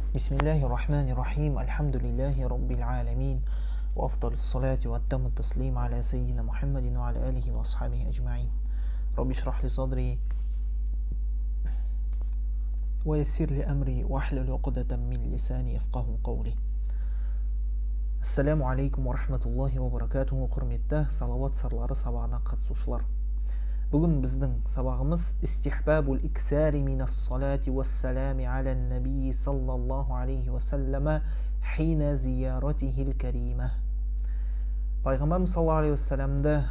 بسم الله الرحمن الرحيم الحمد لله رب العالمين وأفضل الصلاة وأتم التسليم على سيدنا محمد وعلى آله وأصحابه أجمعين رب اشرح لي صدري ويسر لي أمري واحلل عقدة من لساني يفقهوا قولي. Ассаламу алейкум ва рахматуллахи ва баракатуху. Құрметті салауат сырлары сабағына қатысушылар. Бүгін біздің сабағымыз истихбабул иксари минас салати вассалами аля набии саллаллаху алейхи ва саллама хина зияратихил карима. Пайғамбарымыз саллаллаху алейхи ва салламды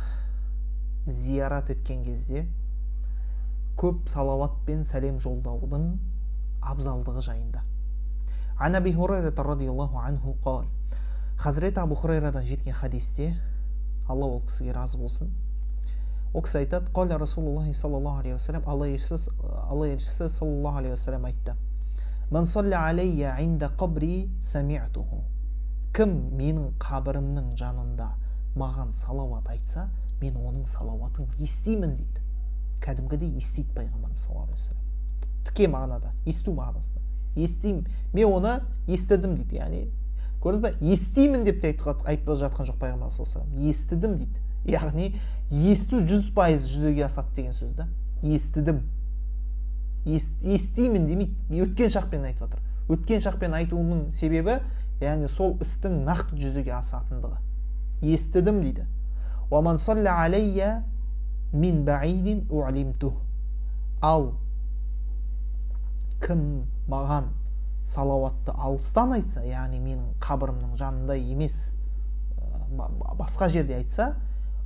зиярат еткен кезде көп салауат пен сәлем жолдаудың абзалдығы жайында. Ан Аби Хурайрата радияллаху анху қал. Хазіреті Абу Хурайрадан жеткен хадисте, Алла ол кісіге разы болсын, ол кісі айтады: «Қала Расулуллахи саллаллаху алейхи ва саллям, Алла елшісі саллаллаху алейхи ва саллям айтты: Ман салля алейя инда қабри сами'туху». Кім менің қабірімнің жанында маған салауат айтса, мен оның салауатын естимін дейді. Кәдімгідей естиді пайғамбарымыз саллаллаху алейхи ва саллям. Тіке мағынада, есту мағынасында. Естимін, мен оны естідім дейді. Яғни көрдіңіз бе? Естимін деп те айтпай жатқан жоқ пайғамбар саллаллаху алейхи ва саллям. Естідім дейді. Яғни есту 100% жүзеге асады деген сөз да. Естідім. Естимін демейді. Өткен шақпен айтып жатыр. Өткен шақпен айтуының себебі, яғни сол істің нақты жүзеге асатындығы. Естідім дейді. Ва ман салла алейя мин баидин у'лимтух. Ал кім маған салауатты алыстан айтса, яғни менің қабірімнің жанында емес, басқа жерде айтса,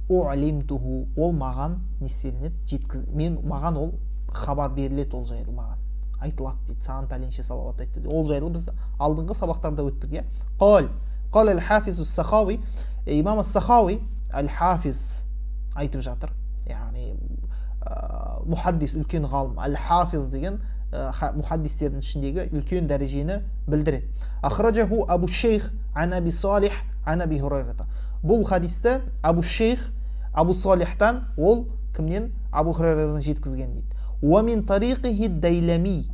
у'лимтуху, ол маған неселінет, маған ол хабар беріледі, ол жайлы маған айтылады дейді. Саған пәленше салауат айтты. Ол жайлы біз алдыңғы сабақтарда өттік, қал әл-хафиз ас-сахауи, имам ас-сахауи әл-хафиз айтып жатыр. Яғни мухаддис, үлкен ғалым. Әл-хафиз деген мухаддистердің ішіндегі үлкен дәрежені білдіреді. Ахраджаху Абу Шейх ан Аби Салих ан Аби Хурайрата. Бұл хадисті Абу Шейх Абу Салихтан, ол кімнен? Абу Хурайрадан жеткізген дейді. Уа мин тариқихи Дайлами.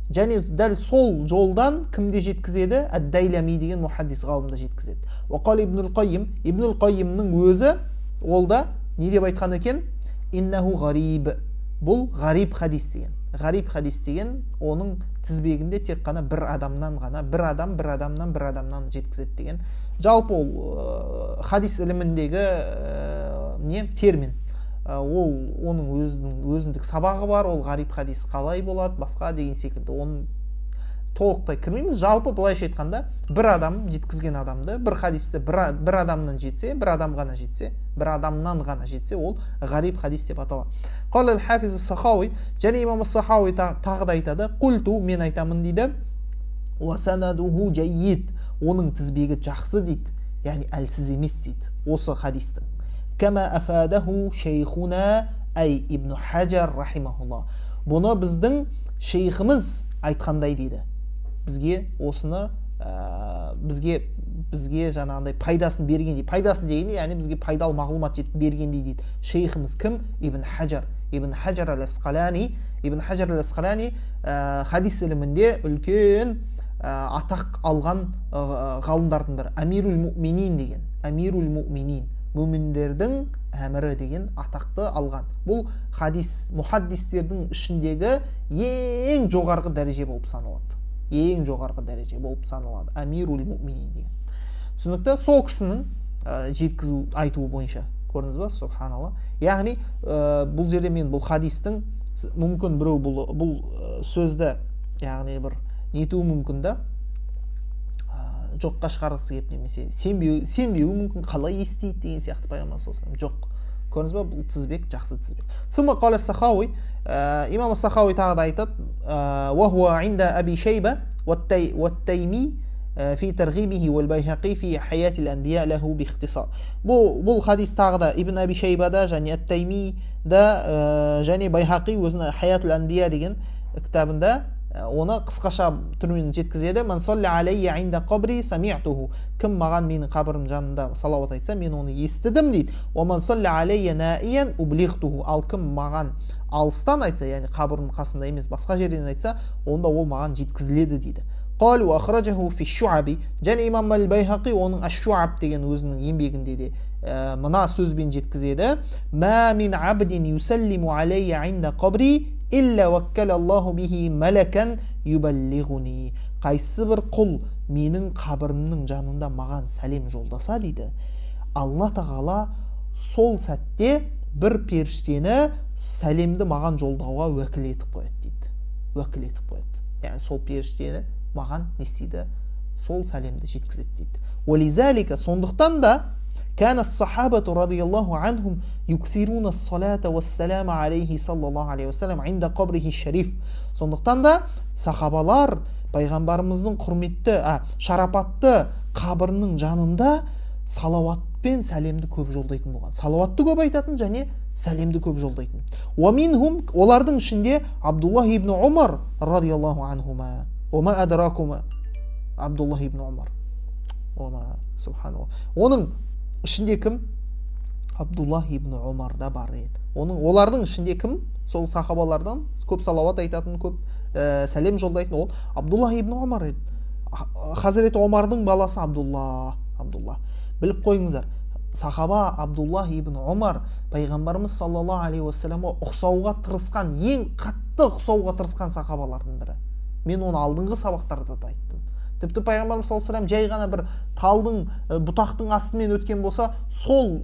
Және дәл сол жолдан кімде жеткізеді? Ад-Дайлами деген мухаддис ғалымда жеткізеді. Ва қал Ибнул Қайим, Ибнул Қайимның өзі ол да не деп айтқан екен? Иннаху ғариб. Бұл ғариб хадис деген. Ғариб хадис деген оның тізбегінде тек қана бір адамнан жеткізеді деген. Жалпы ол хадис іліміндегі термин. Ол оның өзіндік сабағы бар. Ол ғариб хадис қалай болады, басқа деген секілді. Оның толықтай кірмейміз. Жалпы былайша айтқанда, бір адам жеткізген адамды, бір хадисті бір адамнан жетсе, бір адамнан ғана жетсе, ол ғариб хадис деп аталады. Қал әл-хафиз ас-сахауи, және имам ас-сахауи тағы да айтады: «Құлту, мен айтамын» дейді. «Ва санадуху жайид», оның тізбегі жақсы дейді, яғни әлсіз емес дейді осы хадистің. «Кама афадаху шейхуна әй Ибн Хаджар рахимахулла». Бұны біздің шейхіміз айтқандай дейді. Бізге осыны бізге жаңағындай пайдасын бергендей. Пайдасын дегенде, яғни бізге пайдалы мағлұмат жетіп бергендей дейді. Шейхіміз кім? Ибн Хаджар. Ибн Хаджар ал-Асқалани. Ибн Хаджар ал-Асқалани хадис ілімінде үлкен атақ алған ғалымдардың бірі. Амирул Муъминин деген. Амирул Муъминин, мүминдердің әмірі деген атақты алған. Бұл хадис мухаддистердің ішіндегі ең жоғарғы дәреже болып саналады. Ең жоғарғы дәреже болып саналады. Амирул Муъминин деген. Түсінікті? Сол кісінің жеткізу айтуы бойынша. Көрдіңіз ба? Субханалла. Яғни бұл жерде мен бұл хадистің мүмкін біреу бұл сөзді, яғни бір нетуі мүмкін да, жоққа шығарғысы келіп, немесе сенбеуі мүмкін, қалай естиді деген сияқты пайғамбар саллаллаху алейхи ва саллям. Жоқ. Көрдіңіз ба? Бұл тізбек жақсы тізбек. Сумма қала ас-Сахауи, имам ас-Сахауи тағы да айтады: «Ва хуа инда Аби Шейба ват-Тайми фи тарғибихи вал-Байхақи фи хаятил анбия лаху би-ихтисар». Бұл хадис тағы да Ибн Аби Шейбада және Ат-Таймида және Байхақи өзінің хаятул анбия деген кітабында оны қысқаша түрмен жеткізеді. «Ман салля алейя инда қабри сами'туху». Кім маған менің қабірім жанында салауат айтса, мен оны естідім дейді. «Ва ман салля алейя наиян ублиғтуху». Ал кім маған алыстан айтса, яғни қабірдің қасында емес басқа жерден айтса, онда ол маған жеткізіледі дейді. قال وأخرجه في الشعب. және имам әл-Байхақи оның аш-Шуаб деген өзінің еңбегінде де мына сөзбен жеткізеді: ма мин абдин юсаллиму алейя инда қабри илля ваккала Аллаху бихи малакан юбаллигуни. Қайсы бір құл менің қабірімнің жанында маған сәлем жолдаса дейді, Алла тағала сол сәтте бір періштені сәлемді маған жолдауға уәкіл етіп қояды дейді. Уәкіл етіп қояды. Яғни сол періштені маған не істейді? Сол сәлемді жеткізеді дейді. Уализалика, сондықтан да كان الصحابة رضي الله عنهم يكثرون الصلاة والسلام عليه صلى الله عليه وسلم عند قبره الشريف. Сондықтан да сахабалар пайғамбарымыздың құрметті, шарапатты қабірінің жанында салауат пен сәлемді көп жолдайтын болған. Салауатты көп айтатын және сәлемді көп жолдайтын. Уаминхум, олардың ішінде Абдуллах ибн Умар радиаллаху анхума. Ома адракума Абдуллах ибн Умар. Ома, субханалла. Оның ішінде кім? Абдуллах ибн Умар да бар еді. Олардың ішінде кім? Сол сахабалардан көп салауат айтатын, көп сәлем жолдайтын ол Абдуллах ибн Умар еді. Хазіреті Омардың баласы Абдуллах. Біліп қойыңыздар, сахаба Абдуллах ибн Умар пайғамбарымыз саллаллаху алейхи уассаламға ұқсауға тырысқан, ең қатты ұқсауға тырысқан сахабалардың бірі. Мен оны алдыңғы сабақтарда да айттым. Тіпті пайғамбарымыз саллаллаху алейхи уассалам жай ғана бір талдың, бұтақтың астымен өткен болса, сол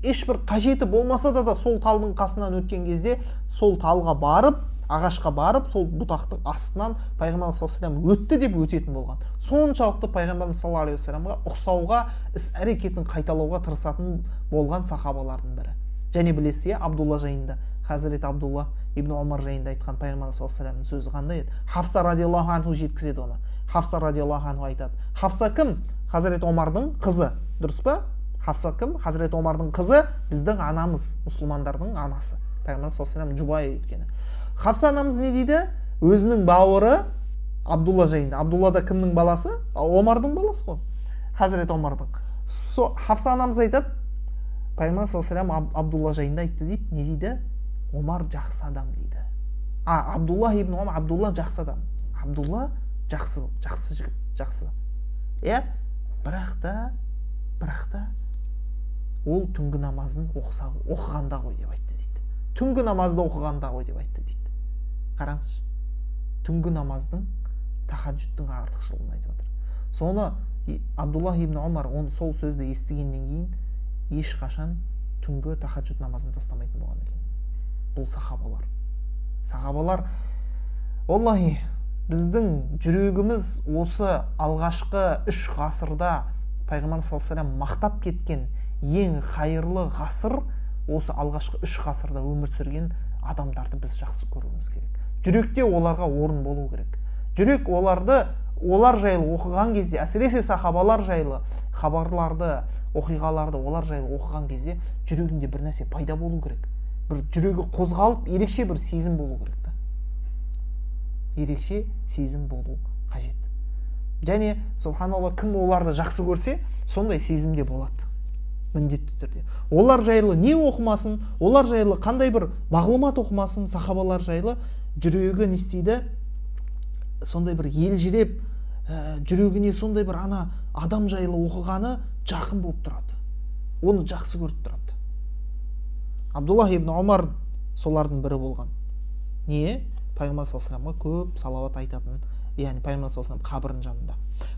ешбір қажеті болмаса да сол талдың қасынан өткен кезде сол талға барып, ағашқа барып, сол бұтақтың астынан пайғамбарымыз саллаллаху алейхи уассалам өтті деп өтетін болған. Соншалықты пайғамбарымыз саллаллаху алейхи уассаламға ұқсауға, іс-әрекетін қайталауға тырысатын болған сахабалардың бірі. Және білесіз, Абдулла жайында, Хазірет Абдулла ибн Умар жайында айтқан пайғамбарымыз саллаллаху алейхи уассаламның сөзі қандай еді? Хафса радиаллаху анху жеткізеді оны. Хафса радиаллаху анху айтады. Хафса кім? Хазірет Омардың қызы. Дұрыс па? Хафса кім? Хазірет Омардың қызы, біздің анамыз, мұсылмандардың анасы. Пайғамбарымыз саллаллаху алейхи уассалам жұбайы өйткені. Хафса анамыз не дейді? Өзінің бауыры Абдулла жайында. Абдулла да кімнің баласы? Омардың баласы ғой. Хазірет Омардың. Хафса анамыз айтады, пайғамбарымыз саллаллаху алейхи уассалам Абдулла жайында айтты дейді. Не дейді? Омар жақсы адам дейді. Абдулла ибн Омар, Абдулла жақсы адам. Абдулла жақсы жігіт, жақсы. Бірақ та ол түнгі намазын оқығанда ғой деп айтты дейді. Түнгі намазды оқығанда ғой деп айтты дейді. Қараңызшы. Түнгі намаздың, тахаджудтың артықшылығын айтып отыр. Соны Абдуллах ибн Умар сол сөзді естігеннен кейін ешқашан түнгі тахаджуд намазын тастамайтын болған екен. Бұл сахабалар, Аллахи, біздің жүрегіміз осы алғашқы 3 ғасырда пайғамбар саллаллаху алейхи уассалам мақтап кеткен ең қайырлы ғасыр, осы алғашқы 3 ғасырда өмір сүрген адамдарды біз жақсы көруіміз керек. Жүректе оларға орын болу керек. Жүрек олар жайлы оқыған кезде, әсіресе сахабалар жайлы хабарларды, оқиғаларды олар жайлы оқыған кезде жүрегінде бір нәрсе пайда болу керек. Бір жүрегі қозғалып, ерекше бір сезім болу керек. Ерекше сезім болу қажет. Және, субханалла, кім оларды жақсы көрсе, сондай сезімде болады. Міндетті түрде. Олар жайлы не оқымасын, олар жайлы қандай бір мағлұмат оқымасын, сахабалар жайлы жүрегі не істейді? Сондай бір елжіреп, жүрегіне сондай бір адам жайлы оқығаны жақын болып тұрады. Оны жақсы көріп тұрады. Абдуллах ибн Умар солардың бірі болған. Не? Пайғамбар саллаллаху алейхи уассаламға көп салауат айтатын, яғни пайғамбар саллаллаху алейхи уассалам қабірінің жанында.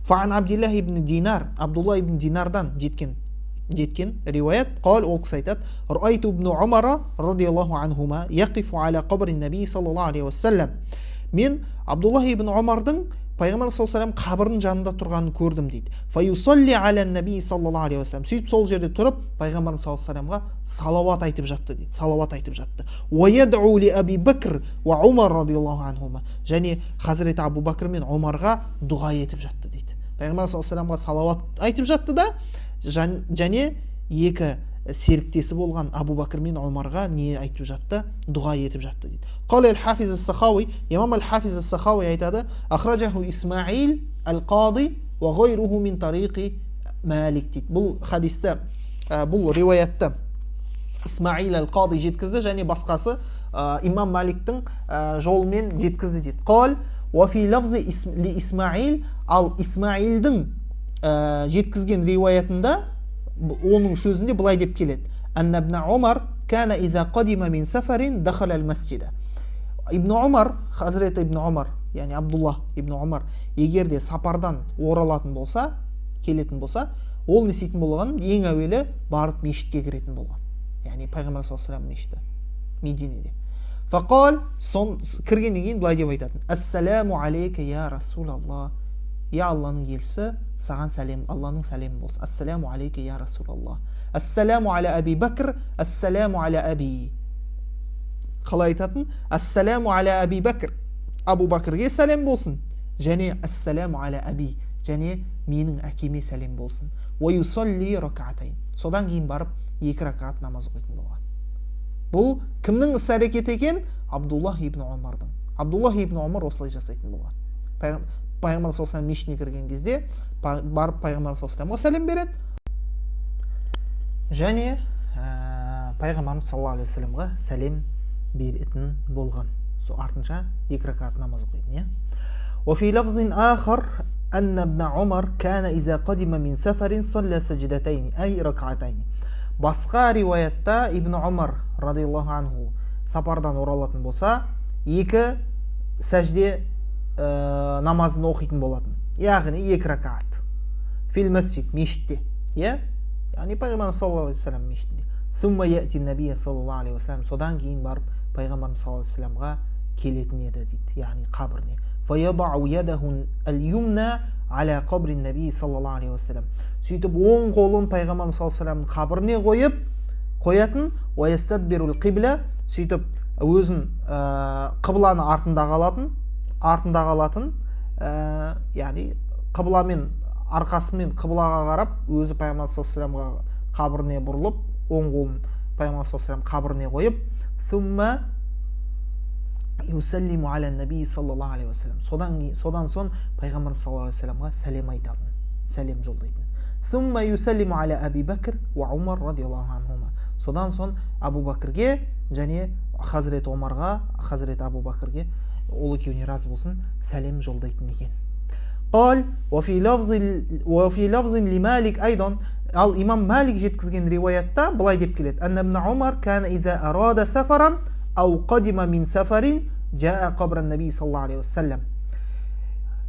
Фаан Абдуллах ибн Динар, Абдулла ибн Динардан жеткен риуаят, қал, ол кісі айтады: Руайту ибн Умара радиаллаху анхума яқифу аля қабри наби саллаллаху алейхи уассалам. Мен Абдуллах ибн Умардың пайғамбар саллаллаху алейхи уассалам қабірінің жанында тұрғанын көрдім дейді. Фаюсалли аля наби саллаллаху алейхи уассалам. Сөйтіп сол жерде тұрып пайғамбар саллаллаху алейхи уассаламға салауат айтып жатты дейді. Салауат айтып жатты. Ва ядъу ли Аби Бакр ва Умар радиаллаху анхума. Және Хазіреті Абу Бакр мен Омарға дұға етіп жатты дейді. Пайғамбар саллаллаху алейхи уассаламға салауат айтып жатты да, және екі серіктесі болған Абу Бакр мен Омарға не айтып жатты? Дұға етіп жатты дейді. Қал әл-Хафиз ас-Сахауи, имам әл-Хафиз ас-Сахауи айтады: Ахраджаху Исмаил әл-Қади ва ғайруху мин тариқи Малик дейді. Бұл хадисті, бұл риуаятты Исмаил әл-Қади жеткізді, және басқасы имам Маликтің жолымен жеткізді дейді. Қал уафи лафзи ли Исмаил, ал Исмаилдің жеткізген риуаятында оның сөзінде былай деп келеді: анна ибн Умар кана иза қадима мин сафарин дахала ал масджида. Ибн Умар, Хазіреті Ибн Умар, яғни Абдуллах Ибн Умар, егерде сапардан оралатын болса, келетін болса, ол не істейтін болған? Ең әуелі барып мешітке кіретін болған. Яғни пайғамбар саллаллаху алейхи ва саллям мешіті Мединеде. Фақал, кіргеннен кейін былай деп айтатын: ассаламу алейка я Расулаллах. Я Алланың елшісі, саған сәлем, Алланың сәлемі болсын. Ассаламу алейка я Расулаллах. Ассаламу аля Аби Бакр, ассаламу аля Аби. Қалай айтатын? Ассаламу аля Аби Бакр. Абу Бакрге сәлем болсын. Және ассаламу аля Аби. Және менің әкеме сәлем болсын. Ва юсалли ракатайн. Содан кейін барып 2 ракат намаз оқитын болған. Бұл кімнің іс-әрекеті екен? Абдуллах ибн Умардың. Абдуллах ибн Умар осылай жасайтын болған. Пайғамбар саллаллаху алейхи ва саллям мешітіне кірген кезде барып пайғамбар саллаллаху алейхи ва саллямға сәлем береді. Және пайғамбар саллаллаху алейхи ва саллямға сәлем беретін болған. Со артынша 2 ракат намаз оқитын, وفي لفظ آخر أن ابن عمر كان إذا قدم من سفر صلى سجدتين أي ركعتين. Басқа риуаятта Ибн Умар радиаллаху анху сапардан оралатын болса, 2 сәжде намазын оқитын болатын. Яғни 2 ракат. Фил масджид, мешітте. Яғни пайғамбар саллаллаху алейхи ва саллям мешітінде. Сумма яти набия саллаллаху алейхи ва саллям. Содан кейін барып пайғамбар саллаллаху алейхи ва саллямға келетін еді дейді. Яғни қабіріне. Фаядау ядахун ал-юмна аля қабри наби саллаллаху алейхи ва саллям. Сөйтіп оң қолын пайғамбар саллаллаху алейхи ва саллямның қабіріне қоятын. Уайстадбирул қибла. Сөйтіп өзін қыбланы артында қалатын, яғни қыбламен арқасымен қыблаға қарап, өзі пайғамбар саллаллаху алейхи ва саллямға қабіріне бұрылып, оң қолын пайғамбар саллаллаху алейхи ва саллям қабіріне қойып, сумма юсаллиму аля наби саллаллаху алейхи ва саллям. Содан соң пайғамбар саллаллаху алейхи ва саллямға сәлем айтатын, сәлем жолдайтын. Сумма юсаллиму аля Аби Бакр ва Умар радиаллаху анхума. Содан соң Абу Бакрге және Хазірет Омарға, Хазірет Абу Бакрге, ол екеуіне разы болсын, сәлем жолдайтын екен. Қал, وفي لفظ لمالك أيضا. Ал имам Малик жеткізген риуаятта былай деп келеді: أن ابن عمر كان إذا أراد سفرا أو قدم من سفر جاء قبر النبي صلى الله عليه وسلم.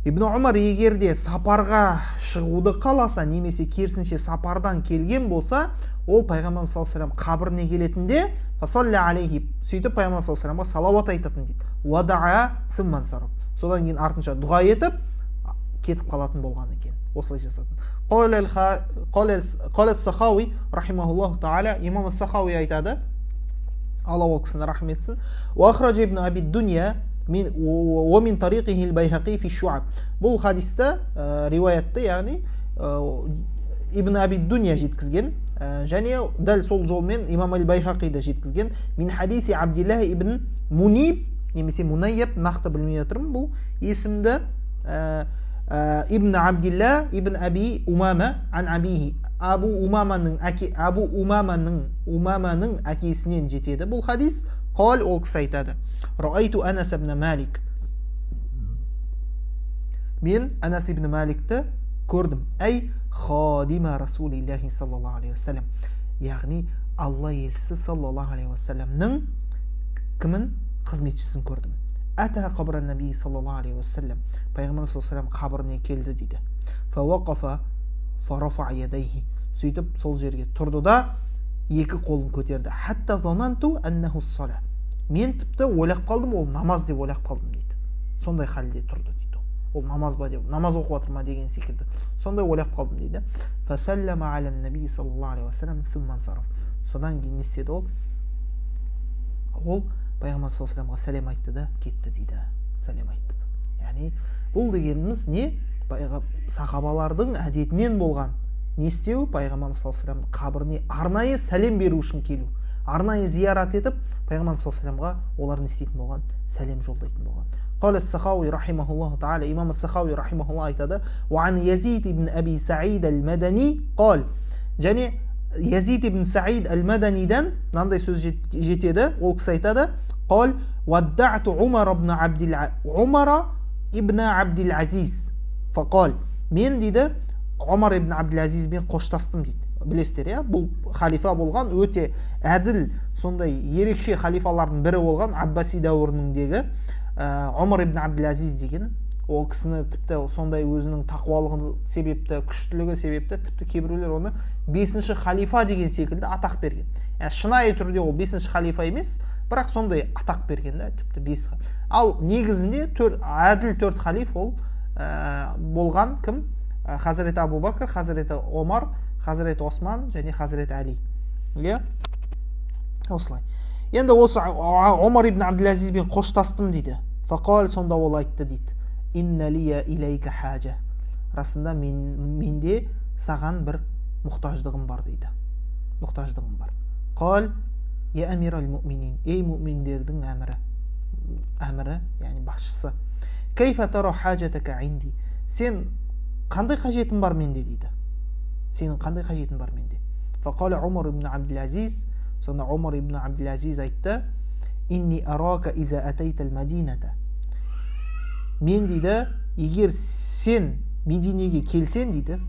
Ибн Умар егерде сапарға шығуды қаласа, немесе керісінше сапардан келген болса, ол пайғамбар саллаллаху алейхи ва саллям қабіріне келетінде, фасалли алейхи, сөйтіп пайғамбар саллаллаху алейхи ва саллямға салауат айтатын дейді. Вадаа сумман сарф. Содан кейін артынша дұға етіп кетіп қалатын болған екен. Осылай жасатын. Қал ас-Сахауи рахимахуллаху таала, имам ас-Сахауи айтады, Алла ол кісіні рахмет етсін: уахраж ибн Аби Дунья ومن طريقه البيهقي في الشعب. Бұл хадисті риуаятты, яғни Ибн Аби Дунья жеткізген, және дәл сол жолмен имам аль-Байхақи да жеткізген. Мин хадиси Абдиллах ибн Муниб, немесе Мунайяб, нақты білмей отырмын бұл есімді. Ибн Абдиллах ибн Аби Умама ан абихи. Абу Умаманың әкесінен жетеді бұл хадис. Қал, ол кісі айтады: Раайту Анас ибн Малик. Мен Анас ибн Маликті көрдім. Әй хадима Расулиллахи саллаллаху алейхи ва саллям. Яғни Алла елшісі саллаллаху алейхи ва саллямның кімін? Қызметшісін көрдім. Ата қабран наби саллаллаху алейхи ва саллям. Пайғамбар саллаллаху алейхи ва саллям қабіріне келді дейді. Фавақафа фарафа ядайхи. Сөйтіп сол жерге тұрды да 2 қолын көтерді. Хатта зананту аннаху сала. Мен тіпті ойлап қалдым, ол намаз деп ойлап қалдым дейді. Сондай халде тұрды дейді. Ол намаз ба деп, намаз оқып жатыр ма деген секілді. Сондай ойлап қалдым дейді. Фасаллама аля наби саллаллаху алейхи ва саллям сумман сарф. Содан кейін не істеді ол? Ол пайғамбар саллаллаху алейхи ва саллямға сәлем айтты да кетті дейді. Сәлем айтты. Яғни бұл дегеніміз не? Сахабалардың әдетінен болған. Не істеу? Пайғамбар саллаллаху алейхи ва саллям қабіріне арнайы сәлем беру үшін келу. Арнайы зиярат етіп, пайғамбар саллаллаху алейхи ва саллямға олар не істейтін болған? Сәлем жолдайтын болған. Қал ас-Сахауи рахимахуллаху таала, имам ас-Сахауи рахимахуллах айтады: "Ва ан Язид ибн Аби Саид ал-Мадани қал". Және Язид ибн Саид ал-Маданиден мынандай сөз жетеді. Ол кісі айтады: "Қал ваддa'ту Умар ибн Абдил ибн Абдил Азиз фақал, мен дейді Омар ибн Абдил Азизбен қоштастым дейді. Білесіздер, иә, бұл халифа болған, өте әділ, сондай ерекше халифалардың бірі болған Аббаси дәуіріндегі Омар ибн Абдил Азиз деген. Ол кісіні тіпті сондай өзінің тақуалығы себепті, күштілігі себепті тіпті кейбіреулер оны 5-ші халифа деген секілді атақ берген. Шынайы түрде ол 5-ші халифа емес, бірақ сондай атақ берген да, тіпті 5. Ал негізінде әділ 4 халиф ол болған кім? Хазіреті Абу Бакр, Хазіреті Омар, Хазіреті Осман және Хазіреті Әли. Осылай. Енді осы Омар ибн Абдил Азизбен қоштастым дейді. Фақал, сонда ол айтты дейді. Инна лия илайка хажа. Расында менде саған бір мұқтаждығым бар дейді. Мұқтаждығым бар. Қал, я амирал муъминин. Ей муъминдердің әмірі, яғни басшысы. Кайфа тара хажатака инди. Сен қандай қажетің бар менде дейді. Сенің қандай қажетің бар менде. Фақал Омар ибн Абдил Азиз. Сонда Омар ибн Абдил Азиз айтты. Инни арака иза атайтал Мадината. Мен дейді, егер сен Мединеге келсен дейді,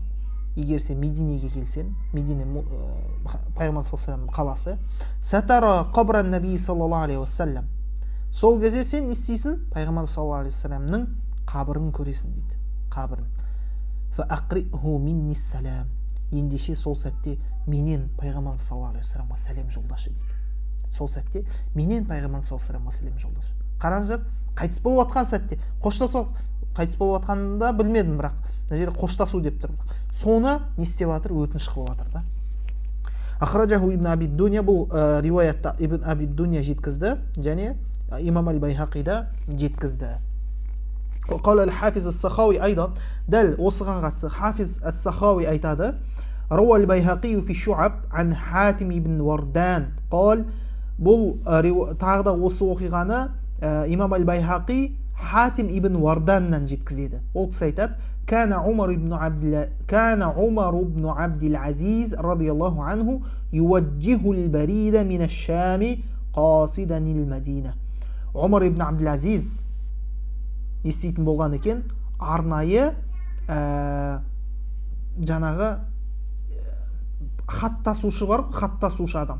егер сен Мединеге келсен, Медине пайғамбар саллаллаху алейхи қаласы, сатара қабран наби саллаллаху алейхи уассалам. Сол кезде сен не істейсің? Пайғамбар саллаллаху алейхи уассаламның қабірін көресің дейді. Қабірін. Фа ақриху минни салам. Ендеше сол сәтте менен пайғамбар саллаллаху алейхи уассаламға сәлем жолдашы дейді. Сол сәтте менен пайғамбар саллаллаху алейхи уассаламға сәлем жолдашы. Қараңыздар, қайтыс болып жатқан сәтте, қоштасу, қайтыс болып жатқанда білмедім, бірақ мына жерде қоштасу деп тұр. Соны не істеп жатыр? Өтініш қылып жатыр да. Ахраджаху ибн Абид Дуня, бұл риуаятта ибн Абид Дуня жеткізді, және имам аль-Байхақида жеткізді. وقال الحافظ السخاوي أيضا دل осыған қатысы حافظ السخاوي айтады. روى البيهقي في الشعب عن حاتم بن وردان قال. Бұл тағы да осы оқиғаны имам аль-Байхақи Хатим ибн Варданнан жеткізеді. Ол кісі айтады: كان عمر بن عبد العزيز رضي الله عنه يوجه البريد من الشام قاصدا المدينة. Умар ибн Абдил Азиз естейтін болған екен, арнайы жаңағы хаттасушы бар, хаттасушы адам.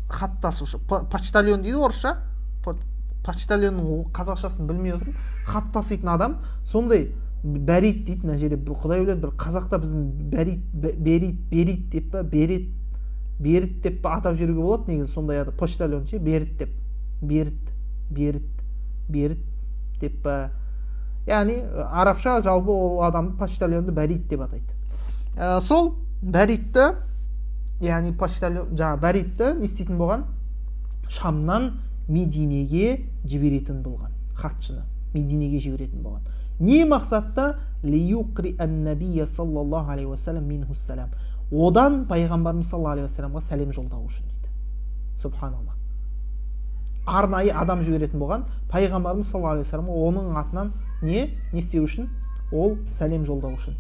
Хаттасушы, почтальон дейді орысша. Почтальонның қазақшасын білмей отырмын. Хат таситын адам, сондай бәрит дейді. Мына жерде Құдай біледі, бір қазақта біздің берит деп па, берит деп па атап жүруге болады. Негізі сондай ады, почтальон ше, берит деп. Берит деп па. Яғни арабша жалпы ол адамды, почтальонды бәрит деп атайды. Сол бәритті, яғни почтальон, жаңа бәритті не істейтін болған? Шамнан Мединеге жіберетін болған. Хатшыны Мединеге жіберетін болған. Не мақсатта? Лиюқри ан-набия саллаллаху алейхи уассалам минху салам. Одан пайғамбарымыз саллаллаху алейхи уассаламға сәлем жолдау үшін дейді. Субханалла. Арнайы адам жіберетін болған. Пайғамбарымыз саллаллаху алейхи уассаламға оның атынан не істеу үшін? Ол сәлем жолдау үшін.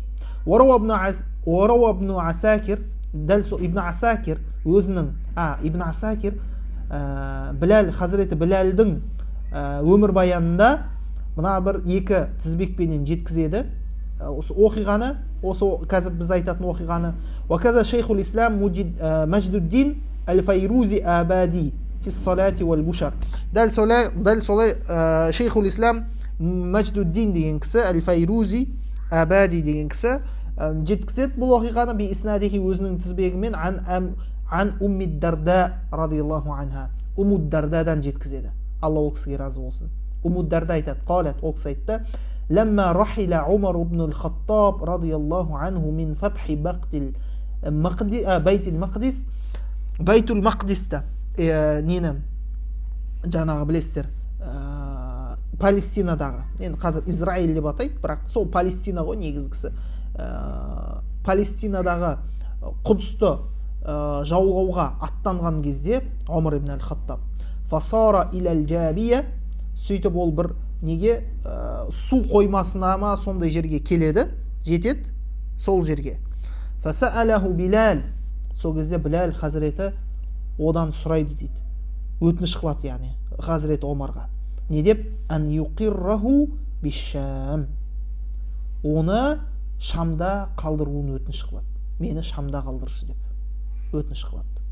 Уарауа ибн Асакир, дәл сол ибн Асакир өзінің, ибн Асакир Біләл, Хазіреті Біләлдің өмір баянында мына бір екі тізбекпенен жеткізеді. Осы оқиғаны, осы қазір біз айтатын оқиғаны. Уаказа шейхул ислам Мәждуддин әл-Файрузи Абади фиссалати вал-бушар. Дәл солай шейхул ислам Мәждуддин деген кісі, әл-Файрузи Абади деген кісі жеткізеді бұл оқиғаны би иснадихи өзінің тізбегімен ан Умми Дарда радиаллаху анха. Умму Дардадан жеткізеді. Алла ол кісіге разы болсын. Умму Дарда айтады, қалат, ол кісі айтты: "Ламма рахила Умар ибн ал-Хаттаб радиаллаху анху мин фатхи Байтул Мақдис, Байтул Мақдиста, нені жаңағы білесіздер, Палестинадағы, енді қазір Израиль деп атайды, бірақ сол Палестина ғой негізгісі. Палестинадағы Құдысты жаулауға аттанған кезде Омар ибн ал-Хаттаб фасара илал джабия, сөйтіп ол бір неге су қоймасына ма сондай жерге келеді, жетеді сол жерге. Фасаалаху Билал, сол кезде Билал хазіреті одан сұрайды дейді, өтініш қылады, яғни хазіреті Омарға. Не деп? Ан юқирраху бишшам. Оны Шамда қалдыруын өтініш қылады. Мені Шамда қалдыршы деп өтініш қылады.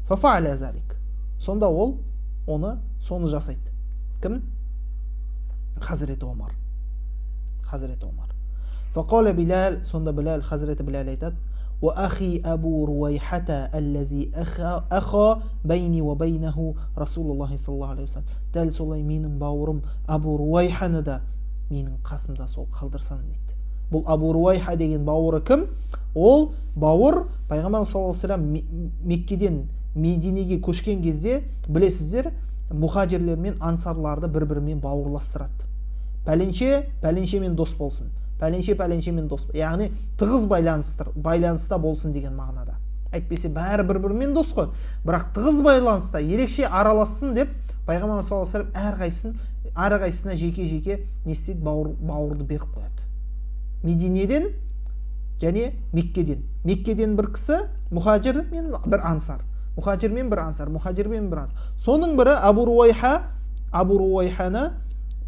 Фафа'аля залик. Сонда ол соны жасайды. Кім? Хазіреті Омар. Фақала Билал, сонда Билал, Хазіреті Билал айтады: "Ва ахи Абу Руайхата аллази аха байни ва байнаху Расулуллахи саллаллаху алейхи вассалам." Дәл солай менің бауырым Абу Руайханы да менің қасымда сол қалдырсан дейді. Бұл Абу Руайха деген бауыры кім? Ол бауыр пайғамбар саллаллаху алейхи вассалам Меккеден Мединеге көшкен кезде, білесіздер, мұхажирлер мен ансарларды бір-бірімен бауырластырады. Пәленшемен дос болсын. Пәленшемен дос. Яғни тығыз байланыста болсын деген мағынада. Әйтпесе бәрі бір-бірімен дос қой. Бірақ тығыз байланыста ерекше аралассын деп пайғамбар саллаллаху алейхи вассалам әрқайсысына жеке-жеке не істейді? Бауырды беріп қояды. Мединеден және Меккеден бір кісі мұхажир мен бір ансар. Соның бірі Абу Руайханы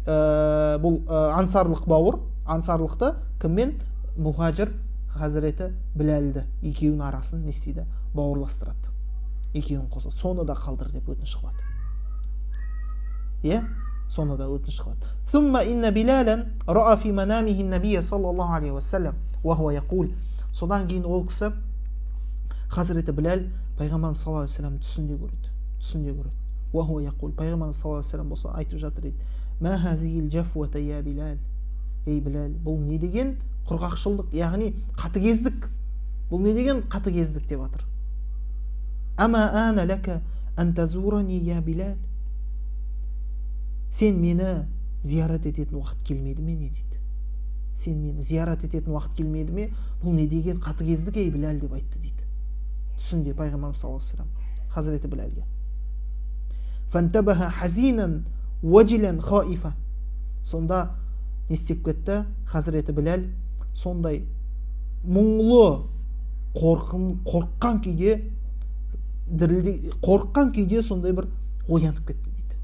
бұл ансарлық бауыр, ансарлықты кіммен? Мұхажир Хазіреті Біләлді екеуінің арасын не істейді? Бауырластырады. Екеуін қосады. Соны да қалдыр деп өтініш қылады. Соны да өтініш қылады. Сумма инна Билалан ра'a фи манамихи набия саллаллаху алейхи вассалам ва хуа яқул. Содан кейін ол кісі Хазіреті Біләл пайғамбарымыз саллаллаху алейхи вассалам түсінде көреді. Ва хуа яқул. Пайғамбарымыз саллаллаху алейхи вассалам болса айтып жатыр дейді: "Ма хазиил джафуата я Билал." Ей Біләл, бұл не деген құрғақшылдық, яғни қатыгездік. Бұл не деген қатыгездік деп жатыр. Ама ана лака ан тазурани я Билал. Сен мені зиярат ететін уақыт келмеді ме не дейді? Сен мені зиярат ететін уақыт келмеді ме? Бұл не деген қатыгездік ей Біләл деп айтты дейді. Түсінде пайғамбарымыз саллаллаху алейхи вассалам Хазіреті Біләлге. Фантабаха хазинан важилан хаифа. Сонда не істеп кетті? Хазіреті Біләл сондай мұңлы, қорыққан күйде сондай бір оянып кетті дейді.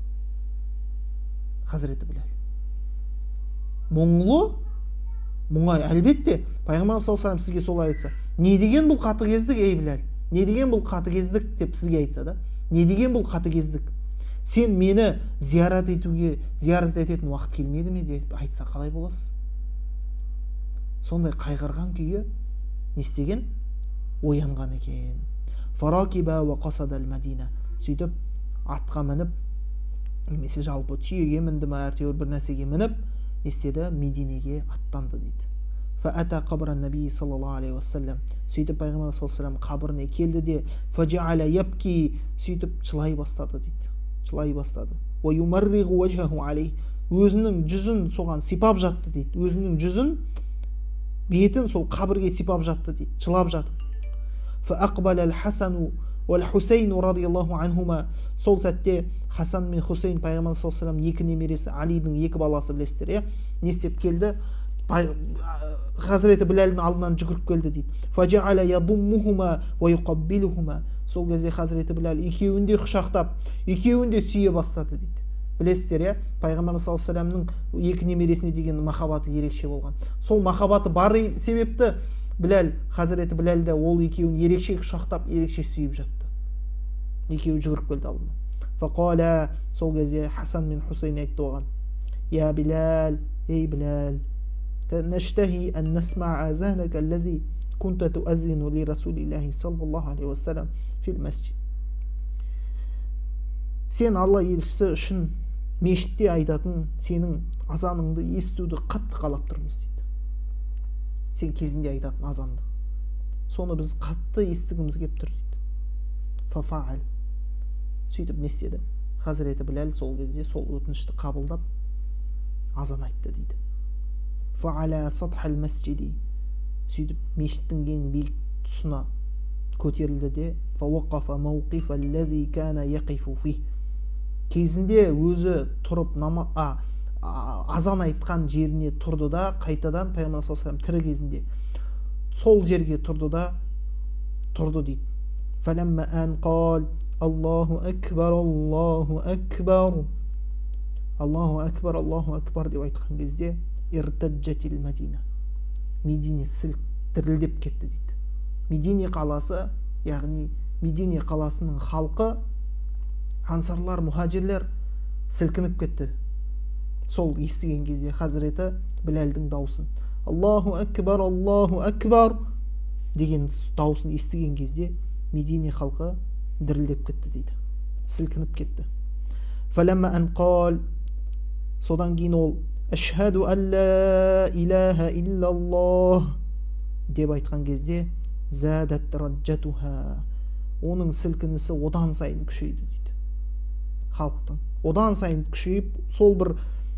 Хазіреті Біләл мұңай, әлбетте пайғамбарымыз саллаллаху алейхи вассалам сізге солай айтса, не деген бұл қатыгездік ей Біләл? Не деген бұл қатыгездік деп сізге айтса да, не деген бұл қатыгездік? Сен мені зиярат ететін уақыт келмеді ме деп айтса қалай боласыз? Сондай қайғырған күйі не істеген? Оянған екен. Фаракиба ва қасадал Мәдина. Сөйтіп атқа мініп, немесе жалпы түйеге мінді ме, әйтеуір бір нәрсеге мініп, не істеді? Мединеге аттанды дейді. Фаата қабран наби саллаллаху алейхи вассалам. Сөйтіп пайғамбар саллаллаху алейхи вассалам қабіріне келді де, фажа'аля ябки, сөйтіп жылай бастады дейді. Ва юмарригу вajhahu алейх. Өзінің жүзін соған сипап жатты дейді. Өзінің жүзін, бетін сол қабірге сипап жатты дейді. Жылап жатып. Фа aqbala al-Hasan wal-Husayn радиаллаху анхума. Сол сәтте Хасан мен Хусейн пайғамбар саллаллаху алейхи вассалам екі немересі, Алидің екі баласы білесіздер, не істеп келді? Хазіреті Біләлдің алдынан жүгіріп келді дейді. Фажа'аля ядуммухума ва юқаббилухума. Сол кезде Хазіреті Біләл екеуін де құшақтап, екеуін де сүйе бастады дейді. Білесіздер, пайғамбар саллаллаху алейхи вассаламның екі немересіне деген махаббаты ерекше болған. Сол махаббаты бар себепті Біләл, Хазіреті Біләлді ол екеуін ерекше құшақтап, ерекше сүйіп жатты. Екеуі жүгіріп келді алдына. Фақала, сол кезде Хасан мен Хусейн айтты оған: "Я Биләл, ей Біләл, نشتهي أن نسمع أذانك الذي كنت تؤذن لرسول الله صلى الله عليه وسلم في المسجد." Сен Алла елшісі үшін мешітте айтатын сенің азаныңды естуді қатты қалап тұрмыз дейді. Сен кезінде айтатын азанды. Соны біз қатты естігіміз кеп тұр дейді. Фафа'ал. Сөйтіп не істеді? Хазіреті Біләл сол кезде сол өтінішті қабылдап азан айтты дейді. Фа'ала сатхал масджиди. Сөйтіп мешіттің ең биік тұсына көтерілді де, фауақафа мауқифа аллази кана яқифу фих. Кезінде өзі тұрып азан айтқан жеріне тұрды да, қайтадан пайғамбар саллаллаху алейхи вассалам тірі кезінде сол жерге тұрды дейді. Фаламма ан қал Аллаху акбар, Аллаху акбар, Аллаху акбар, Аллаху акбар деп айтқан кезде иртаджатил Мадина. Медине дірілдеп кетті дейді. Медине қаласы, яғни Медине қаласының халқы, ансарлар, мұхажирлер сілкініп кетті. Сол естіген кезде Хазіреті Біләлдің даусын, Аллаху акбар деген даусын естіген кезде Медине халқы дірілдеп кетті дейді. Сілкініп кетті. Фаламма ан қал, содан кейін ол ашхаду алла илаха иллаллах деп айтқан кезде задат раджатуха, оның сілкінісі одан сайын күшейді дейді. Халықтың одан сайын күшейіп, сол бір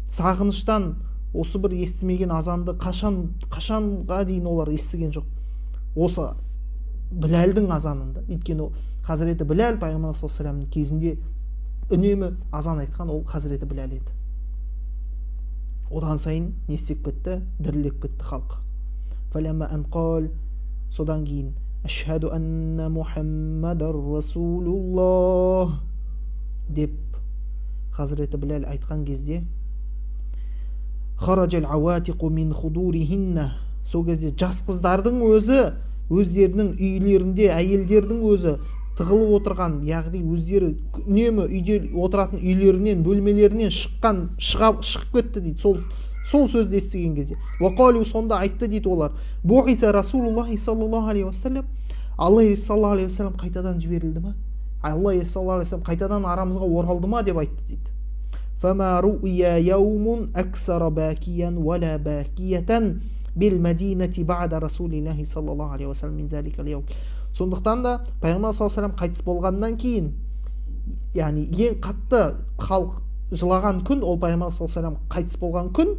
сағыныштан осы бір естімеген азанды қашанға дейін олар естіген жоқ. Осы Біләлдің азанында. Өйткені Хазіреті Біләл Пайғамбар саллаллаху алейхи вассаламның кезінде үнемі азан айтқан ол Хазіреті Біләл еді. Одан сайын не істеп кетті? Дірілдеп кетті халқы. Фалама ан қал, содан кейін ашхаду анна Мухаммадар Расулуллах деп Хазіреті Біләл айтқан кезде хараджал ауатиқу мин худурихинна, сол кезде жас қыздардың өзі өздерінің үйлерінде, әйелдердің өзі тығылып отырған, яғни өздері үнемі үйде отыратын үйлерінен, бөлмелерінен шығып кетті дейді. Сол сөзді естіген кезде. Уақалу, сонда айтты дейді олар. Буиса Расулуллахи саллаллаху алейхи вассалам, Алла саллаллаху алейхи вассалам қайтадан жіберілді ма? Алла саллаллаху алейхи вассалам қайтадан арамызға оралды ма деп айтты дейді. Фама руия яумун аксара бакиян вала бакиятан бил Мадинати ба'да Расулиллахи саллаллаху алейхи вассалам мин заликал яум. Сондықтан да Пайғамбар саллаллаху алейхи вассалам қайтыс болғаннан кейін, яғни ең қатты халық жылаған күн ол Пайғамбар саллаллаху алейхи вассалам қайтыс болған күн,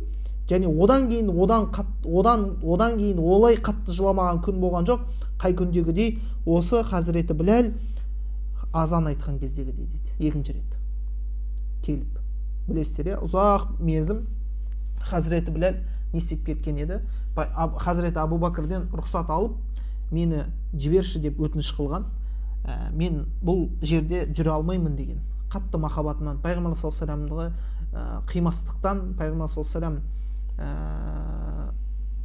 және одан кейін олай қатты жыламаған күн болған жоқ. Қай күндегідей? Осы Хазіреті Біләл азан айтқан кездегі дейді. Екінші рет келіп, білесіздер, ұзақ мерзім Хазіреті Біләл не істеп кеткен еді? Хазіреті Абу Бәкірден рұқсат алып, мені жіберші деп өтініш қылған. Мен бұл жерде жүре алмаймын деген. Қатты махаббатынан, Пайғамбар саллаллаху алейхи вассаламға қимастықтан, Пайғамбар саллаллаху алейхи вассалам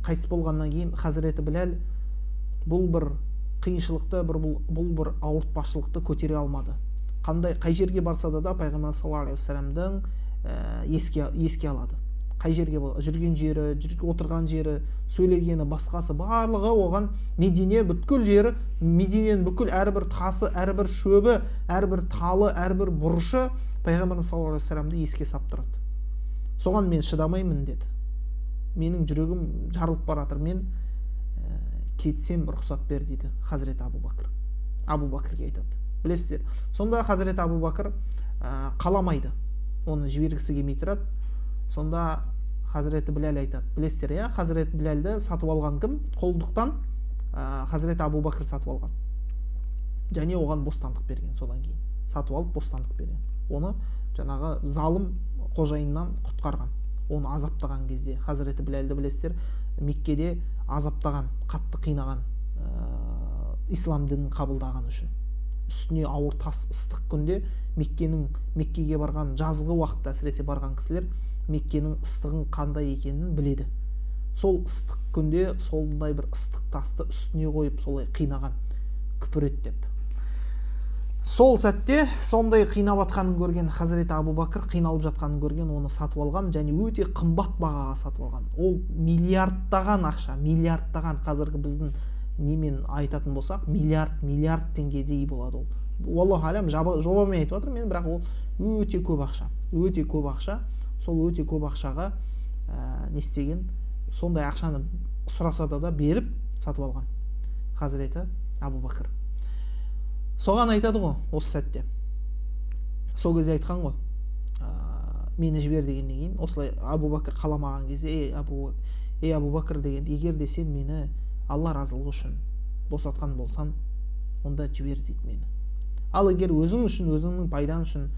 қайтыс болғаннан кейін Хазіреті Біләл бұл бір қиыншылықты, бұл бір ауыртпашылықты көтере алмады. Қай жерге барса да Пайғамбар саллаллаху алейхи вассаламдың еске алады. Қай жерге жүрген жері, отырған жері, сөйлегені, басқасы барлығы оған Медине бүткіл жері, Мединенің бүкіл әрбір тасы, әрбір шөбі, әрбір талы, әрбір бұрышы Пайғамбар саллаллаху алейхи вассаламды еске сап тұрады. Соған мен шыдамаймын деді. Менің жүрегім жарылып баратыр, мен кетсем рұқсат бер дейді Хазіреті Абу Бәкір. Абу Бәкірге айтады. Білесіздер, сонда Хазіреті Абу Бәкір қаламайды, оны жібергісі келмей тұрады. Сонда Хазіреті Біләл айтады. Білесіздер, Хазіреті Біләлді сатып алған кім? Құлдықтан Хазіреті Абу Бәкір сатып алған. Және оған бостандық берген. Содан кейін сатып алып бостандық берген. Оны жаңағы залым қожайыннан құтқарған. Оны азаптаған кезде Хазіреті Біләлді білесіздер, Меккеде азаптаған, қатты қинаған, ислам дінін қабылдаған үшін. Үстіне ауыр тас ыстық күнде Меккеге барған, жазғы уақытта әсіресе барған кісілер Меккенің ыстығын қандай екенін біледі. Сол ыстық күнде сондай бір ыстық тасты үстіне қойып солай қинаған, күпіреттеп. Сол сәтте сондай қинап жатқанын көрген Хазіреті Абу Бәкір, қиналып жатқанын көрген, оны сатып алған, және өте қымбат бағаға сатып алған. Ол миллиардтаған ақша, миллиардтаған, қазіргі біздің немен айтатын болсақ, миллиард теңгедей болады ол. Аллаху алам, жобамен айтып жатыр мен, бірақ ол өте көп ақша. Өте көп ақша. Сол өте көп ақшаға не істеген, сондай ақшаны сұраса да беріп сатып алған Хазіреті Абу Бәкір. Соған айтады ғой осы сәтте. Сол кезде айтқан ғой, мені жібер дегеннен кейін, осылай Абу Бәкір қаламаған кезде, Абу Бәкір деген, егер де сен мені Алла разылығы үшін босатқан болсаң, онда жібер дейді мені. Ал егер өзің үшін, өзіңнің пайдаң үшін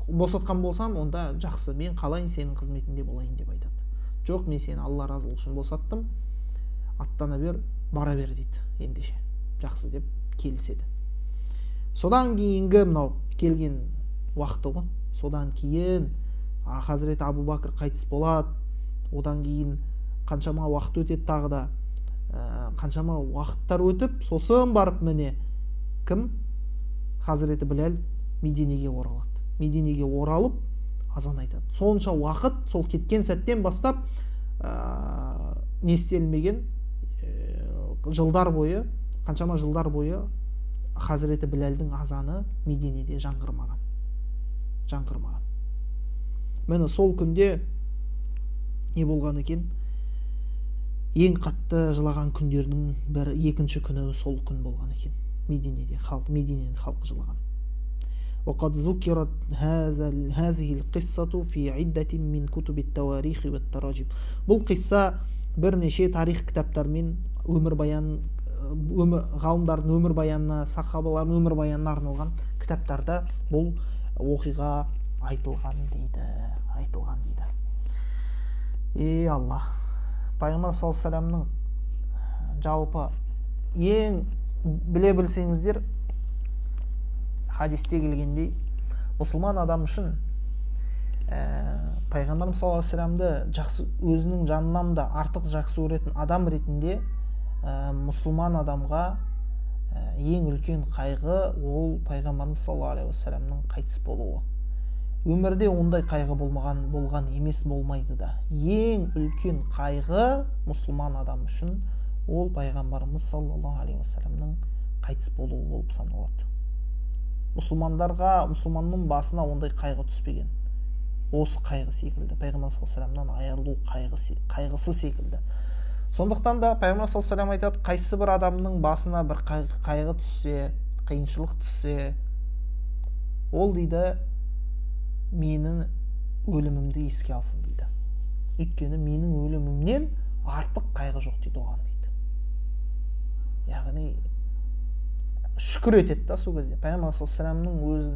босатқан болсам, онда жақсы, мен қалайын сенің қызметінде болайын деп айтады. Жоқ, мен сені Алла разылығы үшін босаттым, аттана бер, бара бер дейді ендеше. Жақсы деп келіседі. Содан кейінгі мынау келген уақыты ғой. Содан кейін Хазіреті Абу Бәкір қайтыс болады. Одан кейін қаншама уақыт өтеді, тағы да қаншама уақыттар өтіп, сосын барып міне кім? Хазіреті Біләл Мединеге оралады. Мединеге оралып азан айтады. Сонша уақыт, сол кеткен сәттен бастап не істелмеген, жылдар бойы, қаншама жылдар бойы Хазіреті Біләлдің азаны Мединеде жаңғырмаған. Міне сол күнде не болған екен? Ең қатты жылаған күндердің бір екінші күні сол күн болған екен. Мединеде Мединенің халқы жылаған. وقد ذكرت هذه القصة في عدة من كتب التواريخ والتراجم. Бұл қисса бірнеше тарих кітаптармен ғалымдардың өмірбаянына, сахабалардың өмірбаянына арналған кітаптарда бұл оқиға айтылған дейді. Алла, пайғамбар саллаллаху алейхи вассаламның жалпы ең біле білсеңіздер, хадисте келгендей, мұсылман адам үшін пайғамбарымыз саллаллаху алейхи вассаламды жақсы, өзінің жанынан да артық жақсы көретін адам ретінде мұсылман адамға ең үлкен қайғы ол пайғамбарымыз саллаллаху алейхи вассаламның қайтыс болуы. Өмірде ондай қайғы болған емес, болмайды да. Ең үлкен қайғы мұсылман адам үшін ол пайғамбарымыз саллаллаху алейхи вассаламның қайтыс болуы болып саналады. Мұсылманның басына ондай қайғы түспеген. Осы қайғы секілді, пайғамбар саллаллаху алейхи вассаламнан айырылу қайғысы секілді. Сондықтан да пайғамбар саллаллаху алейхи вассалам айтады, қайсы бір адамның басына бір қайғы түссе, қиыншылық түссе, ол дейді, менің өлімімді еске алсын дейді. Өйткені менің өлімімнен артық қайғы жоқ дейді оған дейді. Яғни шүкір етеді да сол кезде. Пайғамбар саллаллаху алейхи вассаламның өзі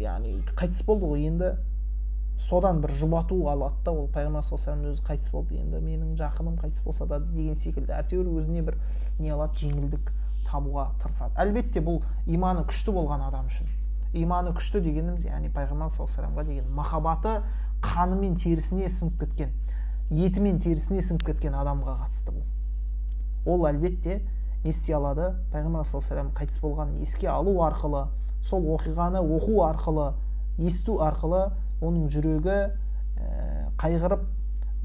яғни қайтыс болды ғой, енді содан бір жұбату алады да, ол пайғамбар саллаллаху алейхи вассалам өзі қайтыс болды, енді менің жақыным қайтыс болса да деген секілді. Әйтеуір өзіне бір не алады, жеңілдік табуға тырысады. Әлбетте бұл иманы күшті болған адам үшін. Иманы күшті дегеніміз, яғни пайғамбар саллаллаху алейхи вассаламға деген махаббаты қанымен терісіне сіңіп кеткен, етімен терісіне сіңіп кеткен адамға қатысты бұл. Ол әлбетте не істей алады? Пайғамбар саллаллаху алейхи вассалам қайтыс болған еске алу арқылы, сол оқиғаны оқу арқылы, есту арқылы оның жүрегі қайғырып,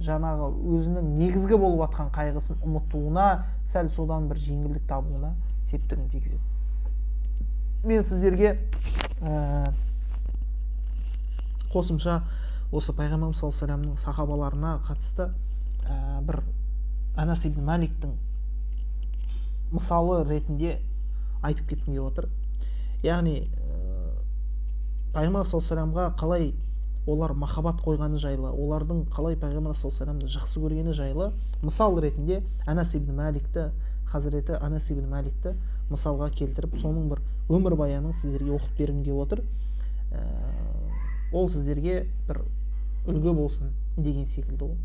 жаңағы өзінің негізгі болып жатқан қайғысын ұмытуына, сәл содан бір жеңілдік табуына септігін тигізеді. Мен сіздерге қосымша осы пайғамбар саллаллаху алейхи вассаламның сахабаларына қатысты бір Анас ибн Маликтің мысалы ретінде айтып кеткім келіп отыр. Яғни пайғамбар саллаллаху алейхи вассаламға қалай олар махаббат қойғаны жайлы, олардың қалай пайғамбар саллаллаху алейхи вассаламды жақсы көргені жайлы мысал ретінде Анас ибн Маликті, Хазіреті Анас ибн Маликті мысалға келтіріп, соның бір өмір баянын сіздерге оқып бергім келіп отыр. Ол сіздерге бір үлгі болсын деген секілді ол.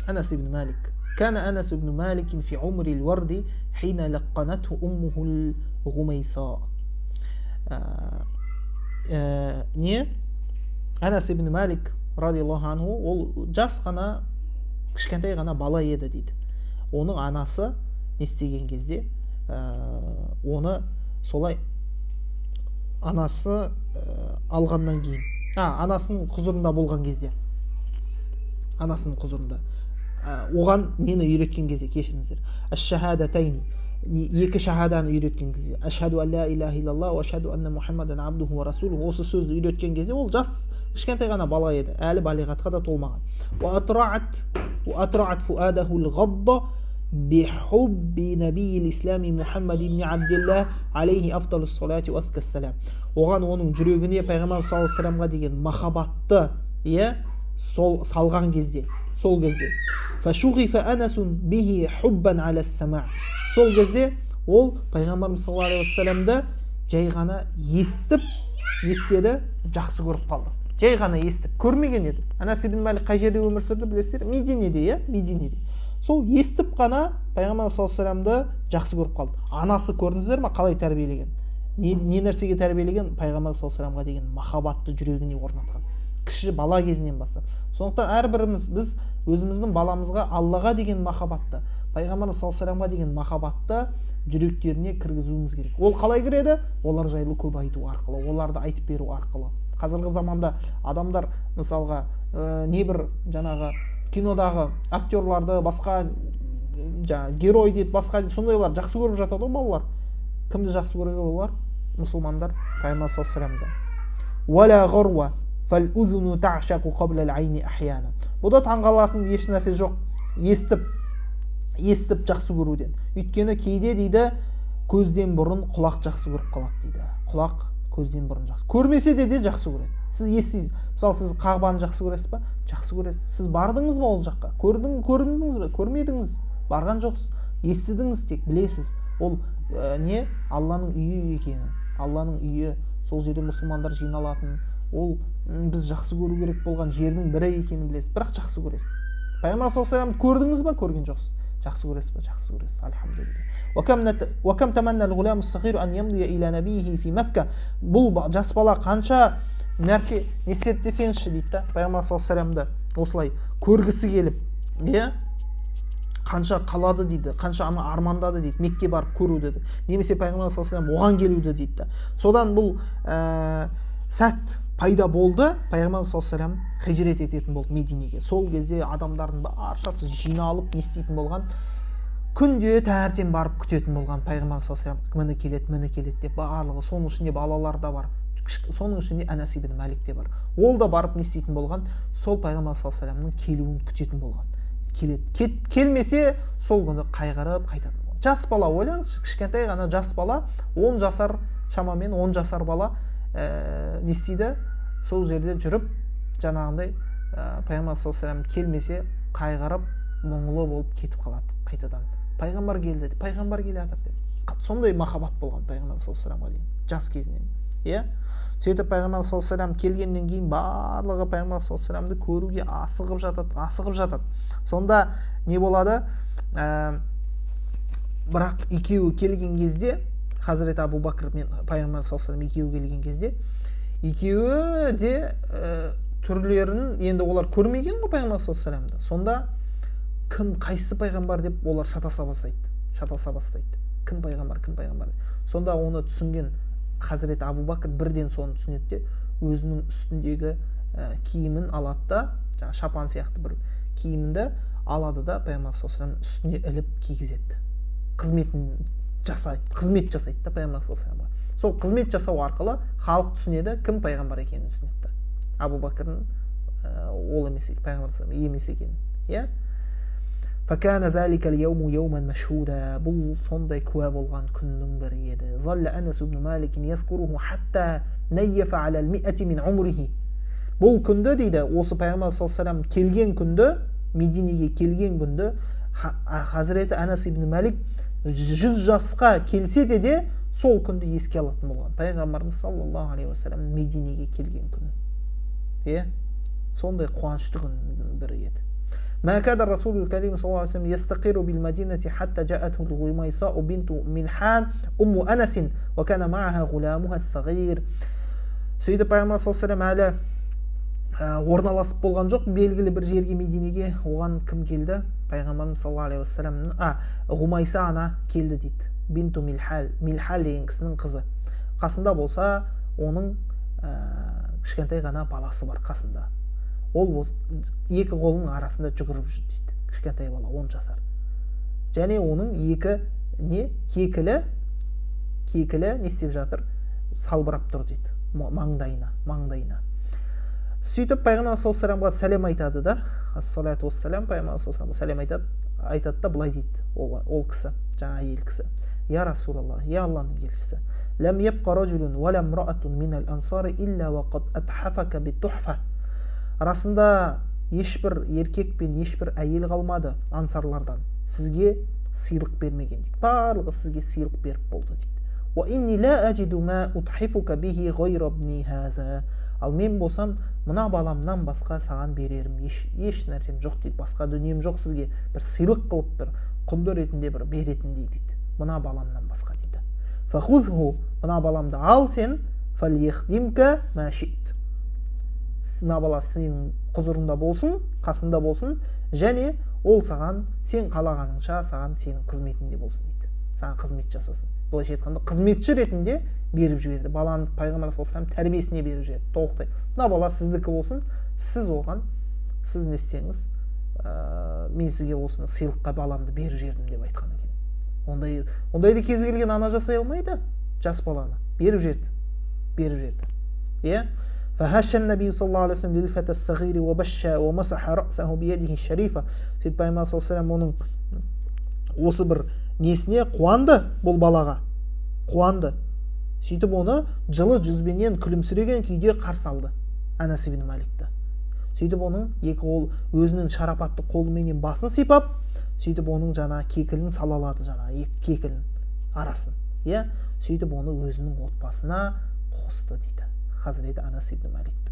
Анас ибн Малик. كان أنس بن مالك في عمر الورد حين لقنته أمه الغميصاء. Не? Анас ибн Малик радиаллаху анху, ол жас ғана, кішкентай ғана бала еді дейді. Оның анасы не істеген кезде, оны солай анасы алғаннан кейін, анасының құзырында болған кезде, анасының құзырында оған нені үйреткен кезде, кешіріңіздер, әш-шахадатайни, екі шахаданы үйреткен кезде, ашхаду ан ла илаха иллаллах ва ашхаду анна мухаммадан абдуху ва расулуху, осы сөзді үйреткен кезде ол жас, кішкентай ғана бала еді, әлі балиғатқа да толмаған. Ва атрa'at фуадаху al-ghadda бихубби набийил ислами Мухаммад ибн Абдилlah алейхи афдалус салати ва аскас салам. Оған оның жүрегіне пайғамбар саллаллаху алейхи вассаламға деген махаббатты сол салған кезде, сол кезде фашуғифа анасун бихи хуббан аля сама, сол кезде ол пайғамбарымыз саллаллаху алейхи вассаламды жай ғана естеді, жақсы көріп қалды. Жай ғана естіп, көрмеген еді. Анас ибн Малик қай жерде өмір сүрді білесіздер? Мединеде, Мединеде. Сол естіп қана пайғамбар саллаллаху алейхи вассаламды жақсы көріп қалды. Анасы көрдіңіздер ме, қалай тәрбиелеген? Не нәрсеге тәрбиелеген? Пайғамбар саллаллаху алейхи вассаламға деген махаббатты жүрегіне орнатқан. кіші бала кезінен бастап. Сондықтан әрбіріміз біз өзіміздің баламызға Аллаға деген махаббатты, пайғамбар саллаллаху алейхи вассаламға деген махаббатты жүректеріне кіргізуіміз керек. Ол қалай кіреді? Олар жайлы көп айту арқылы, оларды айтып беру арқылы. Қазіргі заманда адамдар мысалға небір жаңағы кинодағы актерларды, басқа герой дейді, басқа дейді, сондайлар жақсы көріп жатады ғой балалар. Кімді жақсы көреді олар? Мұсылмандар пайғамбар саллаллаху алейхи вассалам. Бұда таңғалатын еш нәрсе жоқ. Естіп жақсы көруден. Өйткені кейде дейді көзден бұрын құлақ жақсы көріп қалады дейді. Құлақ көзден бұрын жақсы. Көрмесе де жақсы көреді. Сіз естисіз. Мысалы сіз Қағбаны жақсы көресіз ба? Жақсы көресіз. Сіз бардыңыз ба ол жаққа? Көрдіңіз ба? Көрмедіңіз. Барған жоқсыз. Естідіңіз, тек білесіз. Ол не? Алланың үйі екені. Алланың үйі, сол жерде мұсылмандар жиналатын, ол біз жақсы көру керек болған жердің бірі екенін білесіз, бірақ жақсы көресіз. Пайғамбар саллаллаху алейхи вассалам көрдіңіз ба? Көрген жоқсыз. Жақсы көресіз ба? Жақсы көресіз. Альхамдулилля. Бұл жас бала қанша мәрте не істеді десеңізші дейді да, пайғамбар саллаллаху алейхи вассаламды осылай көргісі келіп, қанша қалады дейді, қанша армандады дейді, Мекке барып көруді, немесе пайғамбар саллаллаху алейхи вассалам оған келуді дейді. Содан бұл сәт пайда болды, пайғамбар саллаллаху алейхи вассалам хижрет ететін болды Мединеге. Сол кезде адамдардың баршасы жиналып не істейтін болған, күнде таңертең барып күтетін болған пайғамбар саллаллаху алейхи вассалам міне келеді деп, барлығы, соның ішінде балалар да бар, соның ішінде Анас ибн Малик те бар. Ол да барып не істейтін болған, сол пайғамбар саллаллаху алейхи вассаламның келуін күтетін болған. Келмесе сол күні қайғырып қайтатын болған. Жас бала, ойлаңыз, кішкентай ғана жас бала, 10 жасар, шамамен 10 жасар бала не істейді? Сол жерде жүріп, жаңағындай пайғамбар саллаллаху алейхи вассалам келмесе қайғырып, мұңлы болып кетіп қалады қайтадан. Пайғамбар келді, пайғамбар келе жатыр деп. Сондай махаббат болған пайғамбар саллаллаху алейхи вассаламға дейін, жас кезінен. Сөйтіп пайғамбар саллаллаху алейхи вассалам келгеннен кейін барлығы пайғамбар саллаллаху алейхи вассаламды көруге асығып жатады. Сонда не болады? Бірақ екеуі келген кезде, Хазірет Абу Бакр мен пайғамбар саллаллаху алейхи вассалам екеуі келген кезде, екеуі де түрлерін енді олар көрмеген ғой пайғамбар саллаллаху алейхи вассаламды. Сонда кім қайсысы пайғамбар деп олар шатаса бастайды. Кім пайғамбар? Сонда оны түсінген Хазірет Абу Бакр бірден соны түсінеді де, өзінің үстіндегі киімін алады да, жаңа шапан сияқты бір киімді алады да, пайғамбар саллаллаху алейхи вассалам үстіне іліп кигізеді. Қызмет жасайды да пайғамбар саллаллаху алейхи вассаламға. Сол қызмет жасау арқылы халық түсінеді, кім пайғамбар екенін түсінеді. Абу Бакрдың ол емес екен, пайғамбар саллаллаху алейхи вассалам емес екенін. فكان ذلك اليوم يوما مشهودا. бұл сондай куә болған күннің бірі еді. ظل أنس بن مالك يذكره حتى نيف على 100 من عمره. бұл күнді дейді, осы пайғамбар саллаллаху алейхи вассалам келген күнді, Мединеге келген күнді, Хазіреті Анас ибн Малик 100 жасқа келсе де сол күнді еске алатын болған. Пайғамбарымыз саллаллаху алейхи вассалам Мединеге келген күні. Сондай қуанышты күннің бірі еді. ما كاد الرسول الكريم صلى الله عليه وسلم يستقر بالمدينة حتى جاءته الغميصاء بنت ملحان أم أنس وكان معها غلامها الصغير. Сөйтіп пайғамбар саллаллаху алейхи вассалам әлі орналасып болған жоқ, белгілі бір жерге Мединеге. Оған кім келді? Пайғамбарымыз саллаллаху алейхи вассалам Ғумайса ана келді дейді. Бинту Милхал деген кісінің қызы. Қасында болса, оның кішкентай ғана баласы бар қасында. Ол екі қолының арасында жүгіріп жүр дейді. Кішкентай бала 10 жасар. Және оның екі кекілі не істеп жатыр? Салбырап тұр дейді. Маңдайына. Сөйтіп пайғамбар саллаллаху алейхи вассаламға сәлем айтады да, ассалату вассалам, пайғамбар саллаллаху алейхи вассалам сәлем айтады да былай дейді. Ол кісі, жаңа әйел кісі. Я Расулаллах, я Алланың елшісі. Лам ябқа ражулун ва лам раатун минал ансари илля ва қад атхафака бит-тухфа. Арасында ешбір еркек пен ешбір әйел қалмады ансарлардан. Сізге сыйлық бермеген дейді. Барлығы сізге сыйлық беріп болды дейді. Ва инни ла аджиду ма утхифука бихи гайра ибни хаза. Ал мен болсам, мына баламнан басқа саған берерім еш нәрсем жоқ дейді. Басқа дүнием жоқ сізге бір сыйлық қылып бір құнды ретінде бір беретіндей дейді. Мына баламнан басқа дейді. Фахузху, мына баламды ал сен, фальяхдимка ма шит. бала сенің құзырыңда болсын, қасында болсын, және ол саған сен қалағаныңша саған сенің қызметінде болсын дейді. Саған қызмет жасасын. Былайша айтқанда қызметші ретінде беріп жіберді. Баланы пайғамбар саллаллаху алейхи вассалам тәрбиесіне беріп жіберді. Толықтай. Мына бала сіздікі болсын, сіз оған сіз не істеңіз, мен сізге осыны сыйлыққа баламды беріп жібердім деп айтқан екен. Ондайды кез келген ана жасай алмайды. Жас баланы беріп жіберді. Иә? فهش النبي صلى الله عليه وسلم للفتى الصغير وبش ومسح رأسه بيده الشريفة. Сөйтіп пайғамбар саллаллаху алейхи вассалам оның осы бір несіне қуанды, бұл балаға қуанды. Сөйтіп оны жылы жүзбенен күлімсіреген күйде қарсы алды Анас ибн Маликті. Сөйтіп оның екі қол өзінің шарапатты қолыменен басын сипап, сөйтіп оның жаңа кекілін салалады, жаңа екі кекілін арасын. Иә? Сөйтіп оны өзінің отбасына қосты дейді Хазіреті Анас ибн Маликті.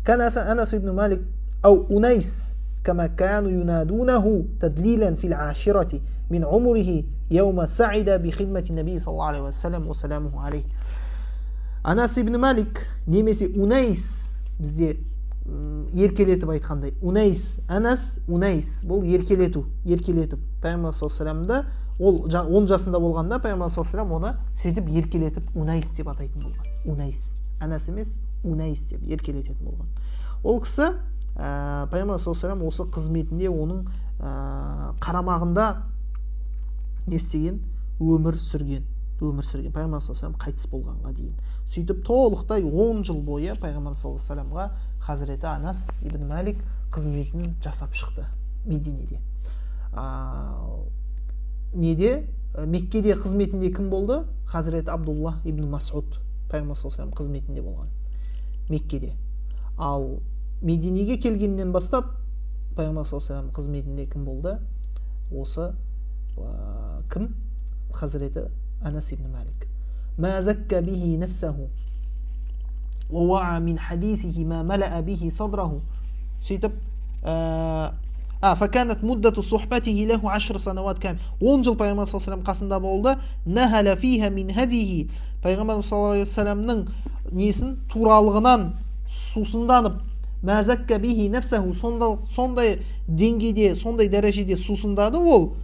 Кан Анас ибн Малик ау Унайс كما كانوا ينادونه تدليلا في العاشرة من عمره يوم سعد بخدمة النبي صلى الله عليه وسلم وسلامه عليه. Анас ибн Малик немесе Унайс бізде еркелетіп айтқандай. Унайс, Анас, Унайс бұл еркелету. Пайғамбар саллаллаху алейхи ол 10 жасында болғанда пайғамбар саллаллаху оны сөйтіп еркелетіп Унайс деп атайтын болған. Унайс, Анас емес, Унайс деп еркелететін болған. Ол кісі пайғамбар саллаллаху осы қызметінде оның қарамағында не істеген? Өмір сүрген. Пайғамбар саллаллаху қайтыс болғанға дейін. Сөйтіп толықтай 10 жыл бойы пайғамбар саллаллаху Хазіреті Анас ибн Малик қызметін жасап шықты Мединеде. Меккеде қызметінде кім болды? Хазіреті Абдулла ибн Масуд пайғамбар саллаллаху қызметінде болған Меккеде. Ал Мединеге келгеннен бастап пайғамбар саллаллаху қызметінде кім болды? Осы кім? Хазіреті Анас ибн Малик. Ма закка бихи нафсаху ва ваа мин хадисихи ма малаа бихи садраху. Сөйтіп فكانت مدة صحبته له 10 سنوات كامل. 10 жыл пайғамбар саллаллаху алейхи қасында болды. Нахала фиха мин хадихи. Пайғамбар саллаллаху алейхи вассаламның несін туралығынан сусынданып, ма закка бихи нафсаху, сондай деңгейде, сондай дәрежеде сусындады ол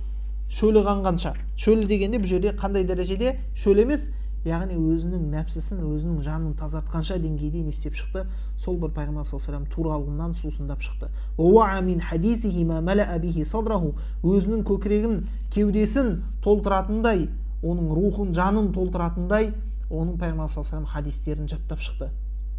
шөлі қанғанша. Шөлі дегенде бұл жерде қандай дәрежеде? Шөл емес, яғни өзінің нәпсісін, өзінің жанын тазартқанша деңгейде не істеп шықты? Сол бір пайғамбар саллаллаху алейхи туралығынан сусындап шықты. Ва мин хадисихи ма малаа бихи садраху, өзінің көкірегін, кеудесін толтыратындай, оның рухын, жанын толтыратындай, оның пайғамбар саллаллаху алейхи хадистерін жаттап шықты,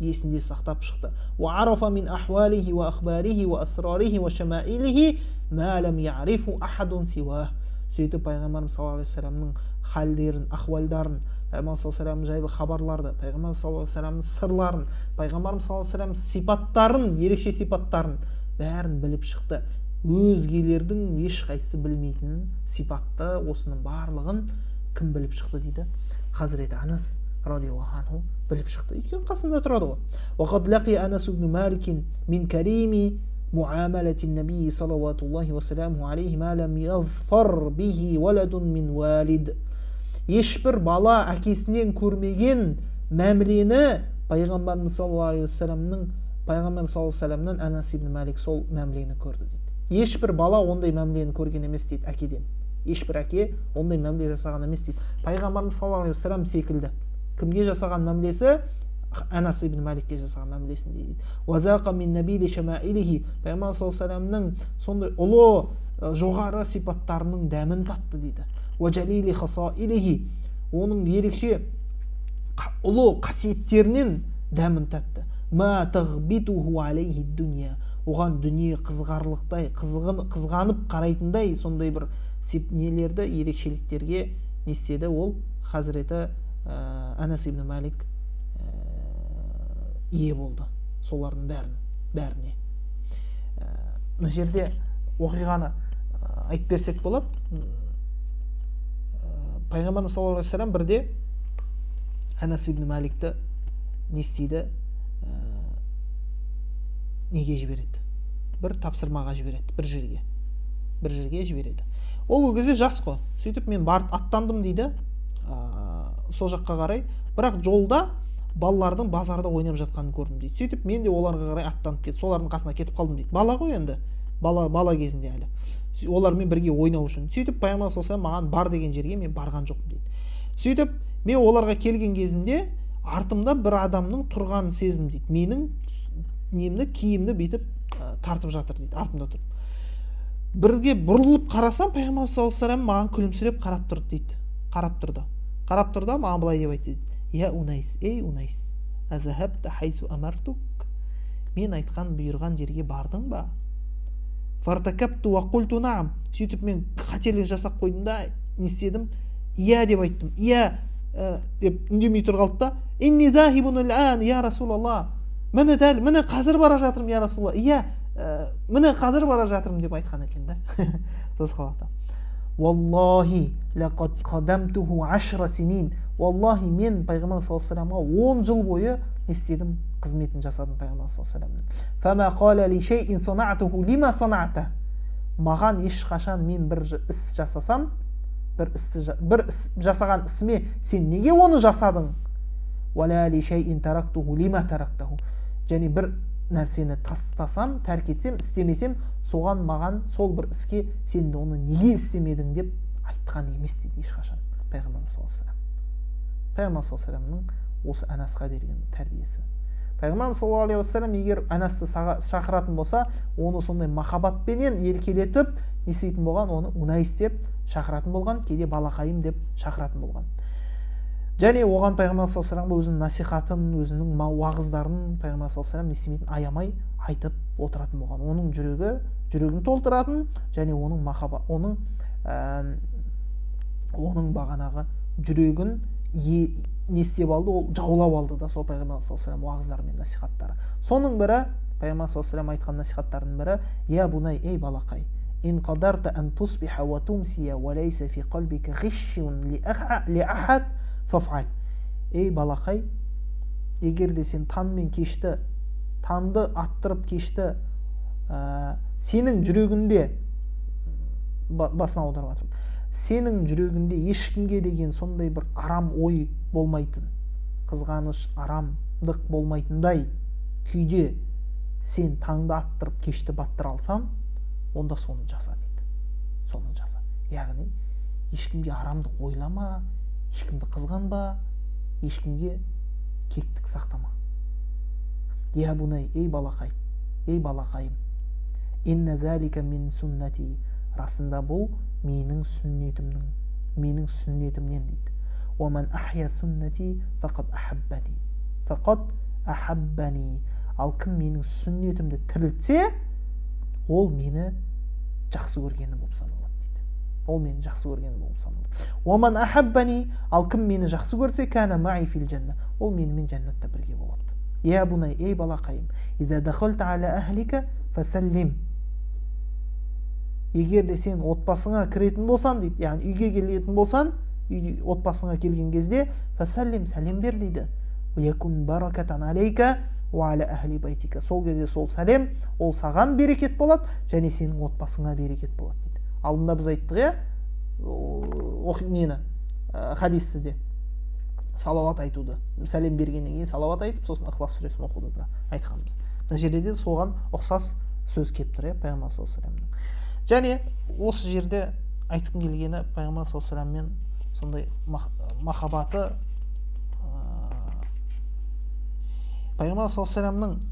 есінде сақтап шықты. Ва арафа мин ахвалихи ва ахбарихи ва асрарихи ва шамаилихи ма лам я'рифу ахадун сива. Сөйтіп пайғамбарымыз саллаллаху алейхи вассаламның халдерін, ахвалдарын, пайғамбар саллаллаху алейхи вассалам жайлы хабарларды, пайғамбар саллаллаху алейхи вассаламның сырларын, пайғамбарымыз саллаллаху алейхи вассаламның сипаттарын, ерекше сипаттарын бәрін біліп шықты. Өзгелердің ешқайсысы білмейтін сипатты, осының барлығын кім біліп шықты дейді? Хазіреті Анас радиаллаху анху біліп шықты. Өйткені қасында тұрады ғой. Вақад лақи Анас ибн Маликин мин карими معاملة النبي صلوات الله وسلامه عليه ما لم يظفر به ولد من والد. Ешбір бала әкесінен көрмеген мәмілені пайғамбарымыз саллаллаху алейхи вассаламнан Анас ибн Малик сол мәмілені көрді дейді. Ешбір бала ондай мәмілені көрген емес дейді әкеден. Ешбір әке ондай мәміле жасаған емес дейді. Пайғамбарымыз саллаллаху алейхи вассалам секілді. Кімге жасаған мәмілесі? Анас ибн Маликке жасаған мәмілесін дейді. Уазақа мин набили шамаилихи, пайғамбар саллаллаху алейхи вассаламның сондай ұлы жоғары сипаттарының дәмін татты дейді. Уаджалили хасаилихи, оның ерекше ұлы қасиеттерінен дәмін татты. Ма тағбитуху алейхи дүния, оған дүние қызғарлықтай, қызғанып қарайтындай сондай бір нелерді, ерекшеліктерге не істеді? Ол Хазіреті Анас ибн Малик ие болды солардың бәріне. Мына жерде оқиғаны айтып берсек болады. Пайғамбарымыз саллаллаху алейхи вассалам бірде Анас ибн Маликті не істейді? Неге жібереді? Бір тапсырмаға жібереді, бір жерге жібереді. Ол кезде жас қой. Сөйтіп мен барып аттандым дейді, сол жаққа қарай. Бірақ жолда балалардың базарда ойнап жатқанын көрдім дейді. Сөйтіп мен де оларға қарай аттанып кетіп, солардың қасына кетіп қалдым дейді. Бала ғой енді, бала кезінде әлі. Олармен бірге ойнау үшін. Сөйтіп пайғамбар саллаллаху алейхи маған бар деген жерге мен барған жоқпын дейді. Сөйтіп мен оларға келген кезінде артымда бір адамның тұрғанын сездім дейді. Менің немді, киімді бүйтіп тартып жатыр дейді, артымда тұрып. Бірге бұрылып қарасам, пайғамбар саллаллаху алейхи маған күлімсіреп қарап тұрды дейді. Қарап тұрды, маған былай деп айтты. Я Унайс, ей Унайс, азахабта хайсу амартук. Мен айтқан бұйырған жерге бардың ба? Фартакапту ва қульту наам. Сөйтіп мен қателік жасап қойдым да, не істедім? Иә деп айттым. Иә деп үндемей тұрып қалды да, инни захибун ал'ан я Расулалла. Міне дәл, міне қазір бара жатырмын я Расулалла. Иә, міне қазір бара жатырмын деп айтқан екен да. Расулаллахта. Валлахи лақад қадамтуху 10 синин. Валлахи мен пайғамбар саллаллаху алейхи 10 жыл бойы не істедім? Қызметін жасадым пайғамбар саллаллаху алейхи. Фама қала ли шейин санатуху лима саната. Маған ешқашан мен бір іс жасасам, бір іс жасаған ісіме сен неге оны жасадың? Вала ли шейин тарактуху лима тарактаху. Және бір нәрсені тастасам, тәрк етсем, істемесем, соған маған сол бір іске сен де оны неге істемедің деп айтқан емес дейді ешқашан пайғамбар саллаллаху алейхи. Пайғамбар саллаллаху алейхи осы Анасқа берген тәрбиесі. Пайғамбар саллаллаху алейхи егер Анасты шақыратын болса, оны сондай махаббатпенен еркелетіп, не істейтін болған, оны Унайс деп шақыратын болған, кейде балақайым деп шақыратын болған. Және оған пайғамбар саллаллаху алейхи өзінің насихатын, өзінің уағыздарын пайғамбар саллаллаху алейхи не істемейтін, аямай айтып отыратын болған. Оның жүрегін толтыратын, және оның махаббат, оның бағанағы жүрегін не істеп алды, ол жаулап алды да сол пайғамбар саллаллаху алейхи уағыздары мен насихаттары. Соның бірі пайғамбар саллаллаху алейхи айтқан насихаттарының бірі: "Я бунай, ей балақай, ин qadarta an tusbiha wa tumsiya wa laysa fi qalbika ghishun li ahad фафаль". Ей балақай, егер де сен таңды аттырып кешті, сенің жүрегінде, басына аударып жатырмын, сенің жүрегінде ешкімге деген сондай бір арам ой болмайтын, қызғаныш, арамдық болмайтындай күйде сен таңды аттырып кешті баттыра алсаң, онда соны жаса дейді. Соны жаса. Яғни ешкімге арамдық ойлама, ешкімді қызғанба, ешкімге кектік сақтама. Я бунай, ей балақай, ей балақайым, инна залика мин суннати. Расында бұл менің сүннетімнен дейді. Уаман ахя суннати фақад ахаббани. Ал кім менің сүннетімді тірілтсе, ол мені жақсы көргені болып саналады дейді. Ол мені жақсы көргені болып саналады. Уаман ахаббани. Ал кім мені жақсы көрсе, кана маи фил жанна. Ол менімен жәннатта бірге болады. Я бунай, ей балақайым, иза дахалта аля ахлика фасаллим. Егер де сен отбасыңа кіретін болсан дейді, яғни үйге келетін болсан, отбасыңа келген кезде фасаллим, сәлем бер дейді. Уякун баракатан алейка уа аля ахли байтика. Сол кезде сол сәлем, ол саған берекет болады, және сенің отбасыңа берекет болады дейді. Алдында біз айттық, хадисті де салауат айтуды, сәлем бергеннен кейін салауат айтып, сосын Ихлас сүресін оқуды да айтқанбыз. Мына жерде де соған ұқсас сөз келіп тұр, пайғамбар саллаллаху алейхи вассаламның. Және осы жерде айтқым келгені, пайғамбар саллаллаху алейхи вассаламмен сондай махаббаты, пайғамбар саллаллаху алейхи вассаламның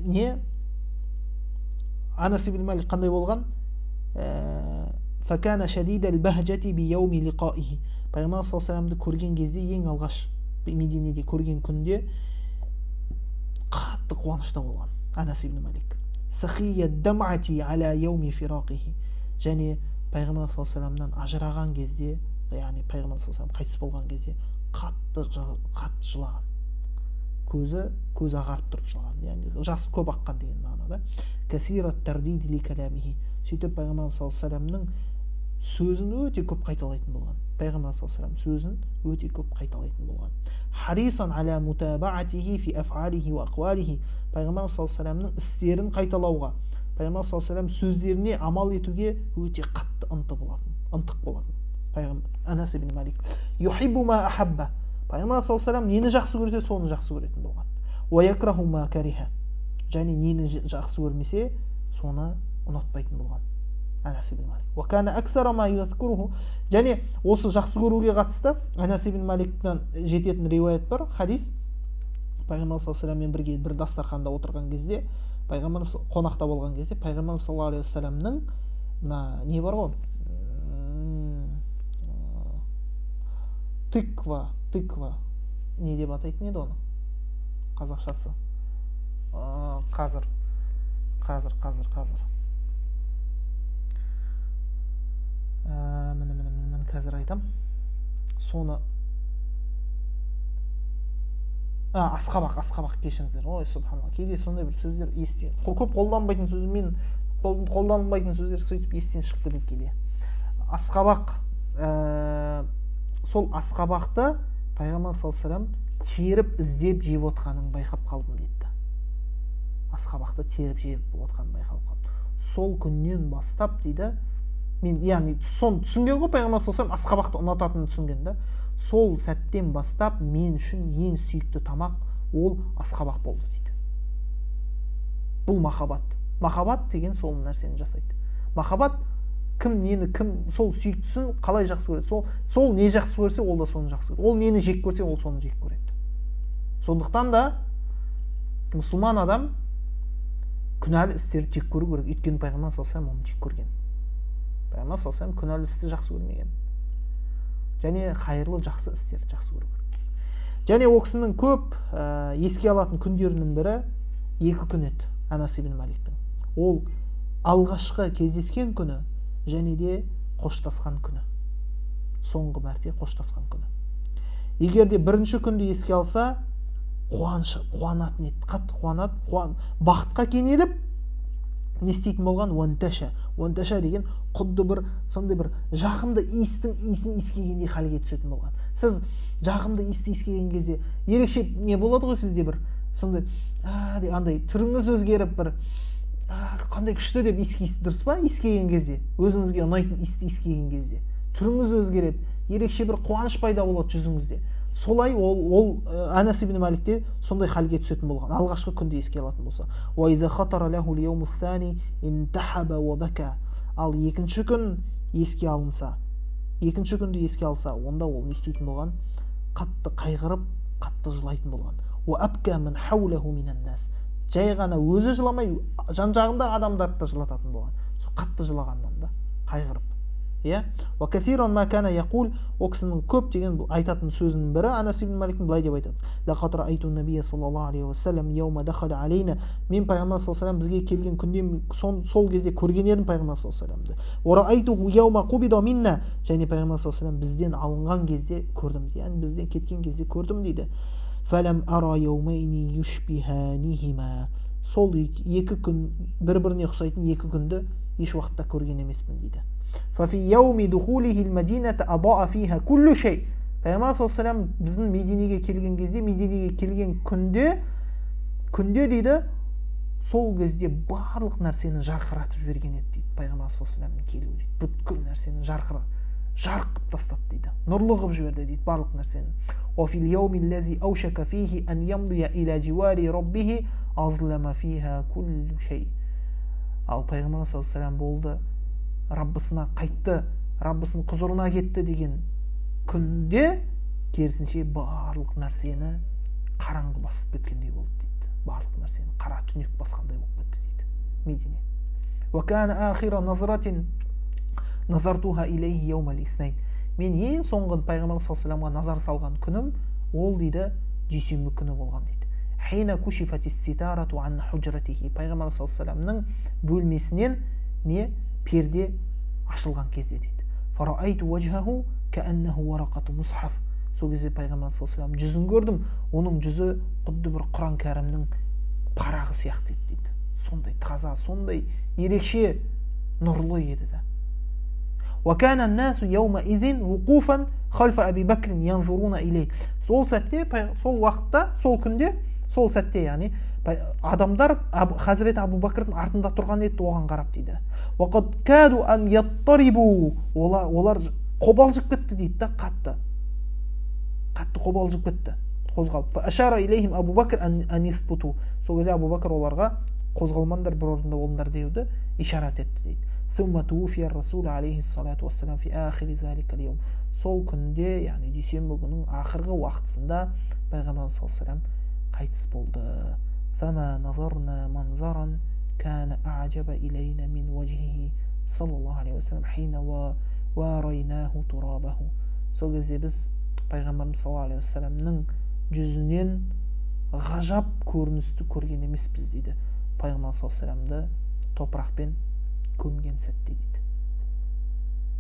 не Анас ибн Малик қандай болған? Факана шадидал бахжати би яуми лиқаихи. Пайғамбар саллаллаху алейхи вассаламды көрген кезде, ең алғаш Мединеде көрген күнде қатты қуанышта болған Анас ибн Малик. Сахия дамати аля яуми фирақихи. Және пайғамбар саллаллаху алейхи вассаламнан ажыраған кезде, яғни пайғамбар саллаллаху алейхи вассалам қайтыс болған кезде қатты жылаған. Көз ағарып тұрып жылаған, яғни жасы көп аққан деген мағынада. Касират тардиди ли каламихи. Сөйтіп пайғамбар саллаллаху алейхи вассаламның сөзін өте көп қайталайтын болған. Пайғамбар саллаллаху алейхи вассалам сөзін өте көп қайталайтын болған. Харисан аля мутабаатихи фи афалихи ва aqwalihi. Пайғамбар саллаллаху алейхи вассаламның істерін қайталауға, пайғамбар саллаллаху алейхи вассалам сөздеріне амал етуге өте қатты ынтық болатын. Пайғамбар Анас ибн Малик юхиббу ма ахабба. Пайғамбар саллаллаху алейхи вассалам нені жақсы көрсе соны жақсы көретін болған. Уа якраху ма кариха, және нені жақсы көрмесе соны ұнатпайтын болған. Анас ибн Малик. Уа кана аксара ма юзкуруху, және осы жақсы көруге қатысты Анас ибн Маликтен жететін риуаят бар, хадис. Пайғамбар саллаллаху алейхи вассаламмен бірге бір дастарханда отырған кезде, пайғамбар қонақта болған кезде, пайғамбар саллаллаху алейхи вассаламның мына не бар ғой, тыква не деп атайтын еді оны қазақшасы? Қазір міне қазір айтам. Соны асқабақ кешіріңіздер. Ой, субханалла, кейде сондай бір сөздер естен, көп қолданбайтын сөз, мен қолданбайтын сөздер сөйтіп естен шығып кетеді кейде. Асқабақ, сол асқабақты пайғамбар саллаллаху алейхи вассалам теріп іздеп жеп отқанын байқап қалдым дейді. Асқабақты теріп жеп отқанын байқап қалдым. Сол күннен бастап дейді, мен яғни соны түсінген ғой, пайғамбар саллаллаху алейхи вассалам асқабақты ұнататынын түсінген да. Сол сәттен бастап мен үшін ең сүйікті тамақ ол асқабақ болды дейді. Бұл махаббат. Махаббат деген сол нәрсені жасайды. Махаббат кім сол сүйіктісін қалай жақсы көреді, сол не жақсы көрсе ол да соны жақсы көреді, ол нені жек көрсе ол соны жек көреді. Сондықтан да мұсылман адам күнәлі істерді жек көру керек, өйткені пайғамбар саллаллаху алейхи вассалам оны жек көрген. Пайғамбар саллаллаху алейхи вассалам күнәлі істі жақсы көрмеген, және қайырлы жақсы істерді жақсы көру керек. Және ол кісінің көп еске алатын күндерінің бірі 2 күн еді Анас ибн Маликтің. Ол алғашқы кездескен күні және де қоштасқан күні. Соңғы мәрте қоштасқан күні. Егер де бірінші күнді еске алса, қуанатын еді, қатты қуанады, бақытқа кенеліп, не істейтін болған? Уанташа деген құдды бір сондай бір жағымды иістің иісін иіскегендей халге түсетін болған. Сіз жағымды иісті иіскеген кезде ерекше не болады ғой сізде, бір сондай андай түріңіз өзгеріп, бір қандай күшті деп иіскейсіз, дұрыс па? Иіскеген кезде, өзіңізге ұнайтын иісті иіскеген кезде түріңіз өзгереді, ерекше бір қуаныш пайда болады жүзіңізде. Солай ол Анас ибн Маликте сондай халге түсетін болған, алғашқы күнді еске алатын болса. Ал екінші күн еске алынса, екінші күнді еске алса, онда ол не істейтін болған? Қатты қайғырып, қатты жылайтын болған. Жай ғана өзі жыламай, жан-жағында адамдарды жылататын болған. Сол қатты жылағаннан да, қайғырып. Ва касиран ма кана яқул, о кісінің көп деген айтатын сөзінің бірі Анас ибн Маликтің былай деп айтады. Лақад раайту набия саллаллаху алейхи вассалам яума дахала алейна. Мен пайғамбар саллаллаху алейхи вассалам бізге келген күнде сол кезде көрген едім пайғамбар саллаллаху алейхи вассаламды. Ва раайту яума қубида минна. Және пайғамбар саллаллаху алейхи вассалам бізден алынған кезде көрдім, яғни бізден кеткен кезде көрдім дейді. Фалам ара яумайни юшбиханихима. Сол 2 күн бір-біріне ұқсайтын 2 күнді еш уақытта көрген емеспін дейді. ففي يوم دخوله المدينة أضاء فيها كل شيء. Пайғамбар саллаллаху алейхи вассалам біздің Мединеге келген кезде, Мединеге келген күнде дейді, сол кезде барлық нәрсені жарқыратып жіберген еді дейді. Пайғамбар саллаллаху алейхи вассаламның келуі дейді, бүткіл нәрсені жарқып тастады дейді, нұрлы қылып жіберді дейді барлық нәрсені. وفي اليوم الذي أوشك فيه أن يمضي إلى جوار ربه أظلم فيها كل شيء. Ал пайғамбар саллаллаху алейхи вассалам болды, Раббысына қайтты, Раббысының құзырына кетті деген күнде керісінше барлық нәрсені қараңғы басып кеткендей болды дейді. Барлық нәрсені қара түнек басқандай болып кетті дейді Медине. وكان آخر نظرة نظرتها إليه يوم الاثنين. Мен ең соңғы пайғамбар саллаллаху алейхи вассаламға назар салған күнім ол дейді дүйсенбі күні болған дейді. حين كشفت الستارة عن حجرته. Пайғамбар саллаллаху алейхи вассаламның бөлмесінен не перде ашылған кезде дейді. Фараайту ваджхаху кааннаху варақату мусхаф. Сол кезде пайғамбар саллаллаху алейхи вассалам жүзін көрдім, оның жүзі құдды бір Құран кәрімнің парағы сияқты еді дейді. Сондай таза, сондай ерекше нұрлы еді да. وكان الناس يومئذ وقوفا خلف أبي بكر ينظرون إليه. Сол сәтте, сол уақытта, сол күнде, сол сәтте, яғни адамдар Хазірет Абу Бәкірдің артында тұрған еді, оған қарап дейді. وقد كادوا أن يضطربوا. Олар қобалжып кетті дейді да, қатты. қатты қобалжып кетті, қозғалып. Ашара илейхим Абу Бакр ан исбуту. Сол кезде Абу Бакр оларға қозғалмаңдар, бір орында болыңдар деуді ишарат етті дейді. Сумма туфия расул алейхиссалату вассалам фи ахири заликал йом. Сол күнде, яғни дүйсенбі күннің ақырғы уақытысында пайғамбарымыз саллаллаху алейхи ва саллям қайтыс болды. Фама назарна манзаран кана а'жаба илейна мин вajhihi саллаллаху алейхи ва саллям хина ва райнаху турабаху. Сол кезде біз пайғамбарымыз саллаллаху алейхи ва саллямның жүзінен ғажап көріністі көрген емеспіз дейді. Пайғамбар саллаллаху алейхи ва саллямды топырақпен көмген сәтте дейді.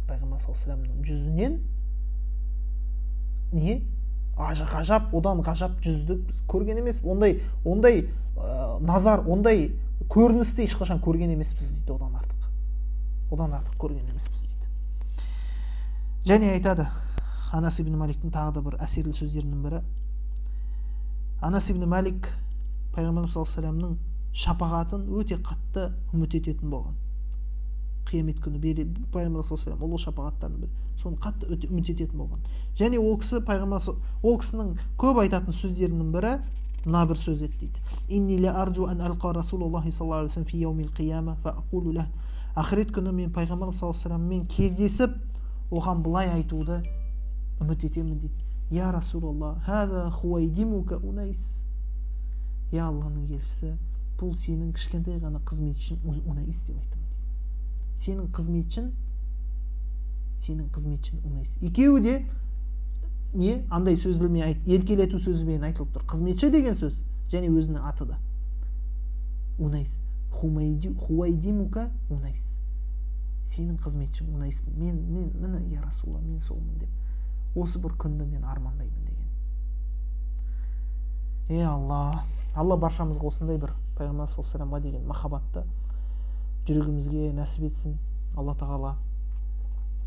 Пайғамбар саллаллаху алейхи ва саллямның жүзінен не? Ғажап, одан ғажап жүзді көрген емес. Ондай назар, ондай көріністі ешқашан көрген емеспіз дейді. Одан артық көрген емеспіз дейді. Және айтады, Анас ибн Маликтің тағы да бір әсерлі сөздерінің бірі. Анас ибн Малик пайғамбарымыз саллаллаху алейхи ва саллямның шапағатын өте қатты үміт ететін болған. Қиямет күні пайғамбар саллаллаху алейхи ва саллям ұлы шапағаттардың бірі. Соны қатты өте үміт ететін болған. Және ол кісінің көп айтатын сөздерінің бірі мына бір сөз еді дейді. Инни ла арджу ан алқа расулаллахи саллаллаху алейхи ва саллям фи яумил қияма фа aqulu лах. Ақырет күні мен пайғамбарымыз саллаллаху алейхи ва салламмен кездесіп, оған былай айтуды үміт етемін дейді. Я Расулаллах, хаза хуайдимука унайс. Я Алланың елшісі, бұл сенің кішкентай ғана қызметшің унайс деп айтамын дейді. Сенің қызметшің унайс. Екеуі де не? Андай сөзілмен еркелету сөзімен айтылып тұр. Қызметші деген сөз және өзінің аты да. Унайс. Хуайдимука унайс. Сенің қызметшің унайспын. Мені я Расулалла, мен солмын деп. Осы бір күнді мен армандаймын деген. Алла баршамызға осындай бір пайғамбар саллаллаху алейхи ва саллямға деген махаббатты жүрегімізге нәсіп етсін. Алла тағала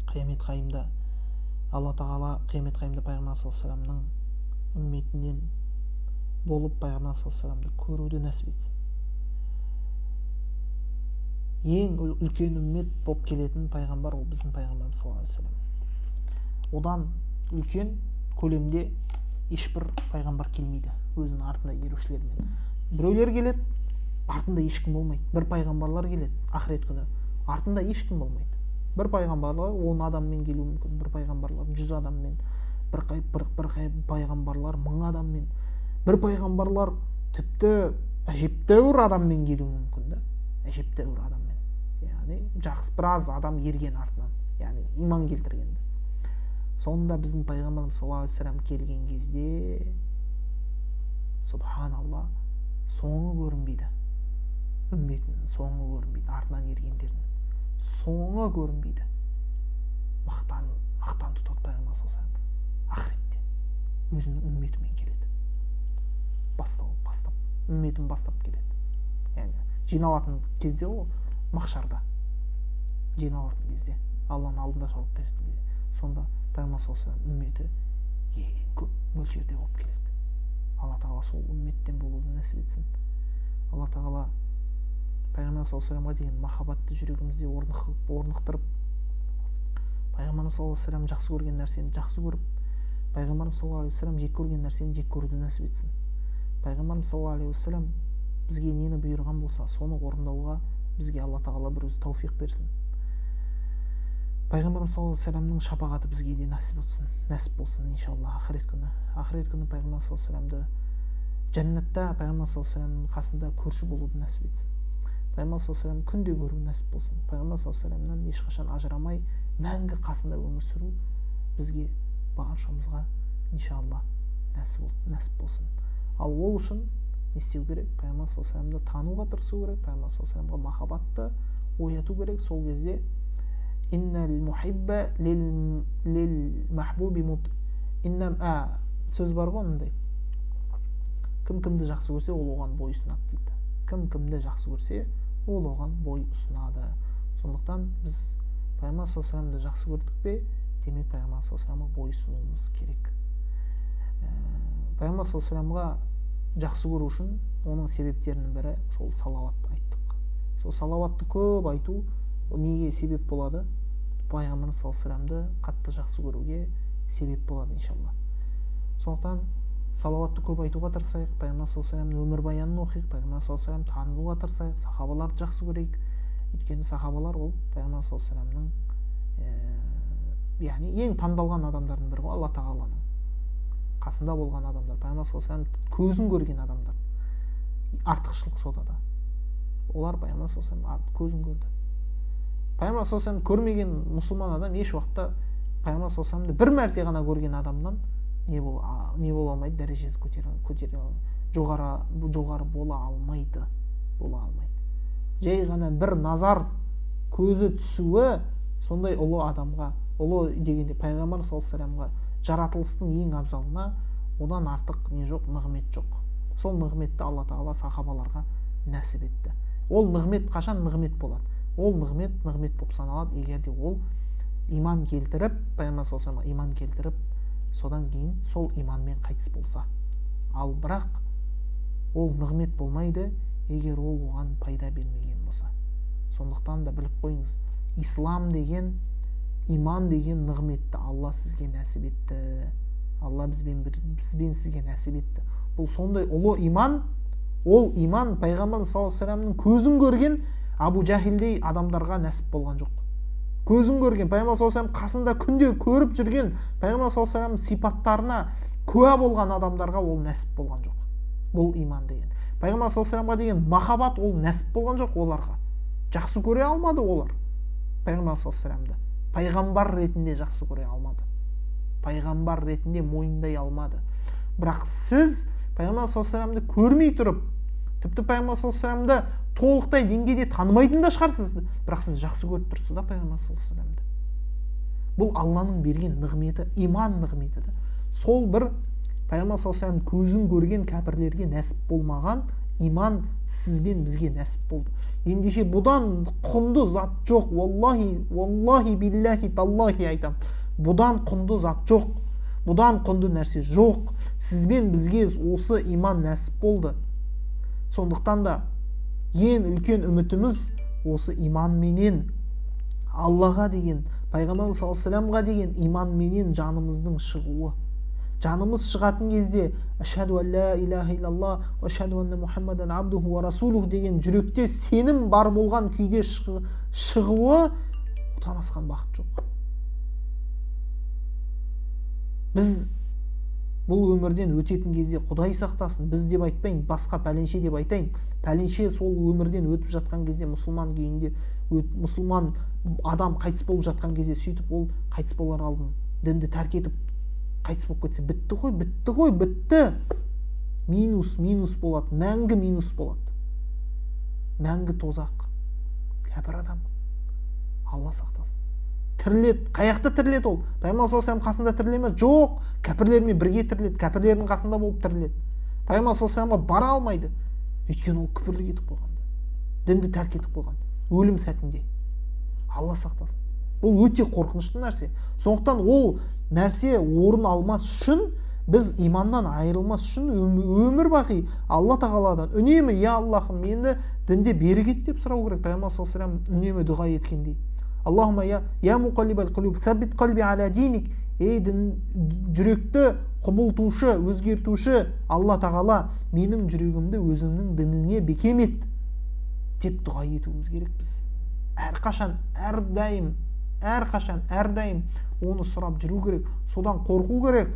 қиямет қайымда пайғамбар саллаллаху алейхи ва саллямның үмметінен болып пайғамбар саллаллаху алейхи ва саллямды көруді нәсіп етсін. Ең үлкен үммет болып келетін пайғамбар ол біздің пайғамбарымыз саллаллаху алейхи ва саллям. Одан үлкен көлемде ешбір пайғамбар келмейді өзінің артында ерушілермен. Біреулер келеді, артында ешкім болмайды. Бір пайғамбарлар келеді ақырет күні, артында ешкім болмайды. Бір пайғамбарлар 10 адаммен келуі мүмкін, бір пайғамбарлар 100 адаммен, бір пайғамбарлар 1000 адаммен, бір пайғамбарлар тіпті әжептәуір адаммен келуі мүмкін да. Әжептәуір адаммен. Яғни жақсы біраз адам ерген артынан, яғни иман келтіргенді. Сонда біздің пайғамбарымыз саллаллаху алейхи ва саллям келген кезде субханалла соңы көрінбейді. Үмметінің соңы көрінбейді, артынан ергендердің соңы көрінбейді. Мақтан тұтады пайғамбар саллаллаху алейхи ва саллям. Ақыретте өзінің үмметімен келеді. Бастап үмметін бастап келеді. Яғни жиналатын кезде ол махшарда жиналатын кезде, Алланың алдында жауап беретін кезде, сонда пайғамбар саллаллаху алейхи ва саллям үмметі ең көп мөлшерде болып келеді. Алла тағала сол үмметтен болуды нәсіп етсін. Алла тағала пайғамбар саллаллаху алейхи ва саллямға деген махаббатты жүрегімізде орнықтырып, пайғамбар саллаллаху алейхи ва саллям жақсы көрген нәрсені жақсы көріп, пайғамбар саллаллаху алейхи ва саллям жек көрген нәрсені жек көруді нәсіп етсін. Пайғамбар саллаллаху алейхи ва саллям бізге нені бұйырған болса, соны орындауға бізге Алла тағала бір өзі тауфиқ берсін. Пайғамбар саллаллаху алейхи ва саллямның шапағаты бізге де нәсіп болсын иншалла ақырет күні. Ақырет күні пайғамбар саллаллаху алейхи ва саллямды жәннатта пайғамбар саллаллаху алейхи ва саллямның қасында көрші болуды нәсіп етсін. Пайғамбар саллаллаху алейхи ва саллям күнде көру нәсіп болсын. Пайғамбар саллаллаху алейхи ва саллямнан ешқашан ажырамай мәңгі қасында өмір сүру бізге баршамызға иншалла нәсіп болсын. Ал ол үшін не істеу керек? Пайғамбар саллаллаху алейхи ва саллямды тануға тырысу керек, пайғамбар саллаллаху алейхи ва саллямға махаббатты ояту керек. Сол кезде иннал мухибба лил махбуби мут. Сөз бар ғой мындай. Кім-кімді жақсы көрсе, ол оған бой ұсынады дейді. Кім-кімді жақсы көрсе, ол оған бой ұсынады. Сондықтан біз пайғамбар саллаллаху алейхи ва саллямды жақсы көрдік пе, демек пайғамбар саллаллаху алейхи ва саллямға бой ұсынуымыз керек. Пайғамбар саллаллаху алейхи ва саллямға жақсы көру үшін оның себептерінің бірі сол салауат айттық. Сол салауатты көп айту неге себеп болады? Пайғамбар саллаллаху алейхи ва саллямды қатты жақсы көруге себеп болады иншалла. Сондықтан салауатты көп айтуға тырысайық, пайғамбар саллаллаху алейхи вассаламның өмірбаянын оқиық, пайғамбар саллаллаху алейхи вассаламды тануға тырысайық, сахабаларды жақсы көрейік. Өйткені сахабалар ол пайғамбар саллаллаху алейхи вассаламның яғни ең таңдалған адамдардың бірі ғой, алла тағаланың қасында болған адамдар, пайғамбар саллаллаху алейхи вассаламның көзін көрген адамдар. Артықшылық сода да. Олар пайғамбар саллаллаху алейхи вассаламның көзін көрді. Пайғамбар саллаллаху алейхи вассаламды көрмеген мұсылман адам еш уақытта пайғамбар саллаллаху алейхи вассаламды бір мәрте ғана көрген адамнан не бола алмайды, дәрежесі көтере жоғары бола алмайды. Жай ғана бір назар көзі түсуі сондай ұлы адамға, ұлы дегенде пайғамбар саллаллаху алейхи вассаламға, жаратылыстың ең абзалына одан артық не жоқ, нығмет жоқ. Сол нығметті Алла тағала сахабаларға нәсіп етті. Ол нығмет қашан нығмет болады? Ол нығмет болып саналады, егерде ол иман келтіріп, пайғамбар саллаллаху алейхи вассаламға иман келтіріп, содан кейін сол иманмен қайтыс болса. Ал бірақ ол нығмет болмайды, егер ол оған пайда бермеген болса. Сондықтан да біліп қойыңыз, ислам деген, иман деген нығметті Алла сізге нәсіп етті. Алла бізбен сізге нәсіп етті. Бұл сондай ұлы иман, ол иман пайғамбар саллаллаху алейхи вассаламның көзін көрген Абу Жахилдей адамдарға нәсіп болған жоқ. Көзін көрген, пайғамбар саллаллаху алейхи вассалам қасында күнде көріп жүрген, пайғамбар саллаллаху алейхи вассаламның сипаттарына куә болған адамдарға ол нәсіп болған жоқ. Бұл иман деген. Пайғамбар саллаллаху алейхи вассаламға деген махаббат ол нәсіп болған жоқ оларға. Жақсы көре алмады олар пайғамбар саллаллаху алейхи вассаламды. Пайғамбар ретінде жақсы көре алмады. Пайғамбар ретінде мойындай алмады. Бірақ сіз пайғамбар саллаллаху алейхи вассаламды көрмей тұрып, тіпті пайғамбар саллаллаху алейхи вассаламды толықтай деңгейде танымайтын да шығарсыз, бірақ сіз жақсы көріп тұрсыз да пайғамбар саллаллаху алейхи вассаламды. Бұл Алланың берген нығметі, иман нығметі. Сол бір пайғамбар саллаллаху алейхи вассалам көзін көрген кәпірлерге нәсіп болмаған иман сізбен бізге нәсіп болды. Ендеше бұдан құнды зат жоқ. Валлахи биллахи таллахи айтам. Бұдан құнды зат жоқ. Бұдан құнды нәрсе жоқ. Сізбен бізге осы иман нәсіп болды. Сондықтан да ең үлкен үмітіміз осы иманменен, Аллаға деген, пайғамбар саллаллаху алейхи вассаламға деген иманменен жанымыздың шығуы. Жанымыз шығатын кезде ашхаду ан ла илаха иллаллах ва ашхаду анна мухаммадан абдуху ва расулух деген жүректе сенім бар болған күйде шығуы одан асқан бақыт жоқ. Біз бұл өмірден өтетін кезде Құдай сақтасын, біз деп айтпайын, басқа пәленше деп айтайын. Пәленше сол өмірден өтіп жатқан кезде, мұсылман күйінде мұсылман адам қайтыс болып жатқан кезде, сөйтіп ол қайтыс болар алдын дінді тәрк етіп қайтыс болып кетсе, бітті. Минус болады, мәңгі минус болады. Мәңгі тозақ. Кәпір адам. Алла сақтасын. Тірілет, қаяқта тірілет ол? Пайғамбар саллаллаху алейхи вассалам қасында тірілеме? Жоқ, кәпірлермен бірге тірілет, кәпірлердің қасында болып тірілет. Пайғамбар саллаллаху алейхи вассаламға бара алмайды. Өйткені ол күпірлік етіп қойған, дінді тәрк етіп қойған, өлім сәтінде. Алла сақтасын. Бұл өте қорқынышты нәрсе. Сондықтан ол нәрсе орын алмас үшін, біз иманнан айырылмас үшін өмір бақи Алла тағаладан үнемі я Аллахым мені дінде берік ет деп сұрау керек. Пайғамбар саллаллаху алейхи вассалам үнемі дұға еткендей. Аллахума я муқаллибал қулуб сәббит қалби аля диник. Ей жүректі құбылтушы, өзгертуші Алла тағала, менің жүрегімді өзіңнің дініне бекем ет деп дұға етуіміз керек біз. Әрқашан, әрдайым оны сұрап жүру керек, содан қорқу керек.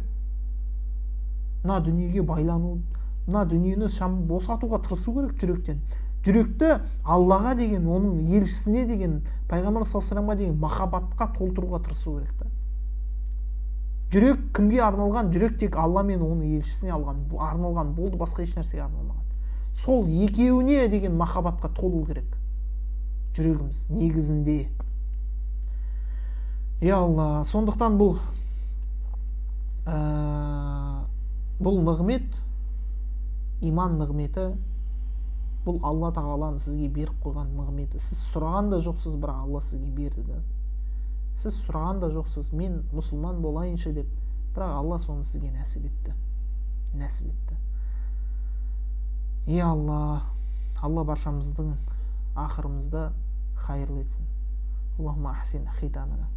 Мына дүниеге байлану, мына дүниені босатуға тырысу керек жүректен. Жүректі Аллаға деген, оның елшісіне деген, пайғамбар саллаллаху алейхи вассаламға деген махаббатқа толтыруға тырысу керек та. Жүрек кімге арналған? Жүрек тек Алла мен оның елшісіне арналған болды, басқа еш нәрсеге арналмаған. Сол екеуіне деген махаббатқа толу керек жүрегіміз негізінде. Я Алла, сондықтан бұл нығмет, иман нығметі, бұл Алла тағаланың сізге беріп қойған нығметі. Сіз сұраған да жоқсыз, бірақ Алла сізге берді да. Сіз сұраған да жоқсыз, мен мұсылман болайыншы деп, бірақ Алла соны сізге нәсіп етті. Е Алла, Алла баршамыздың ақырымызды хайырлы етсін. Аллахумма ахсин хитамана.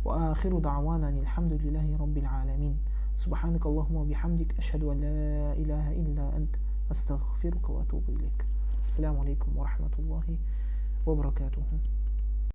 Ва ахиру дa'вана алхамдулиллахи раббил аламин. سبحانك اللهم وبحمدك أشهد أن لا إله إلا أنت أستغفرك وأتوب إليك. السلام عليكم ورحمة الله وبركاته.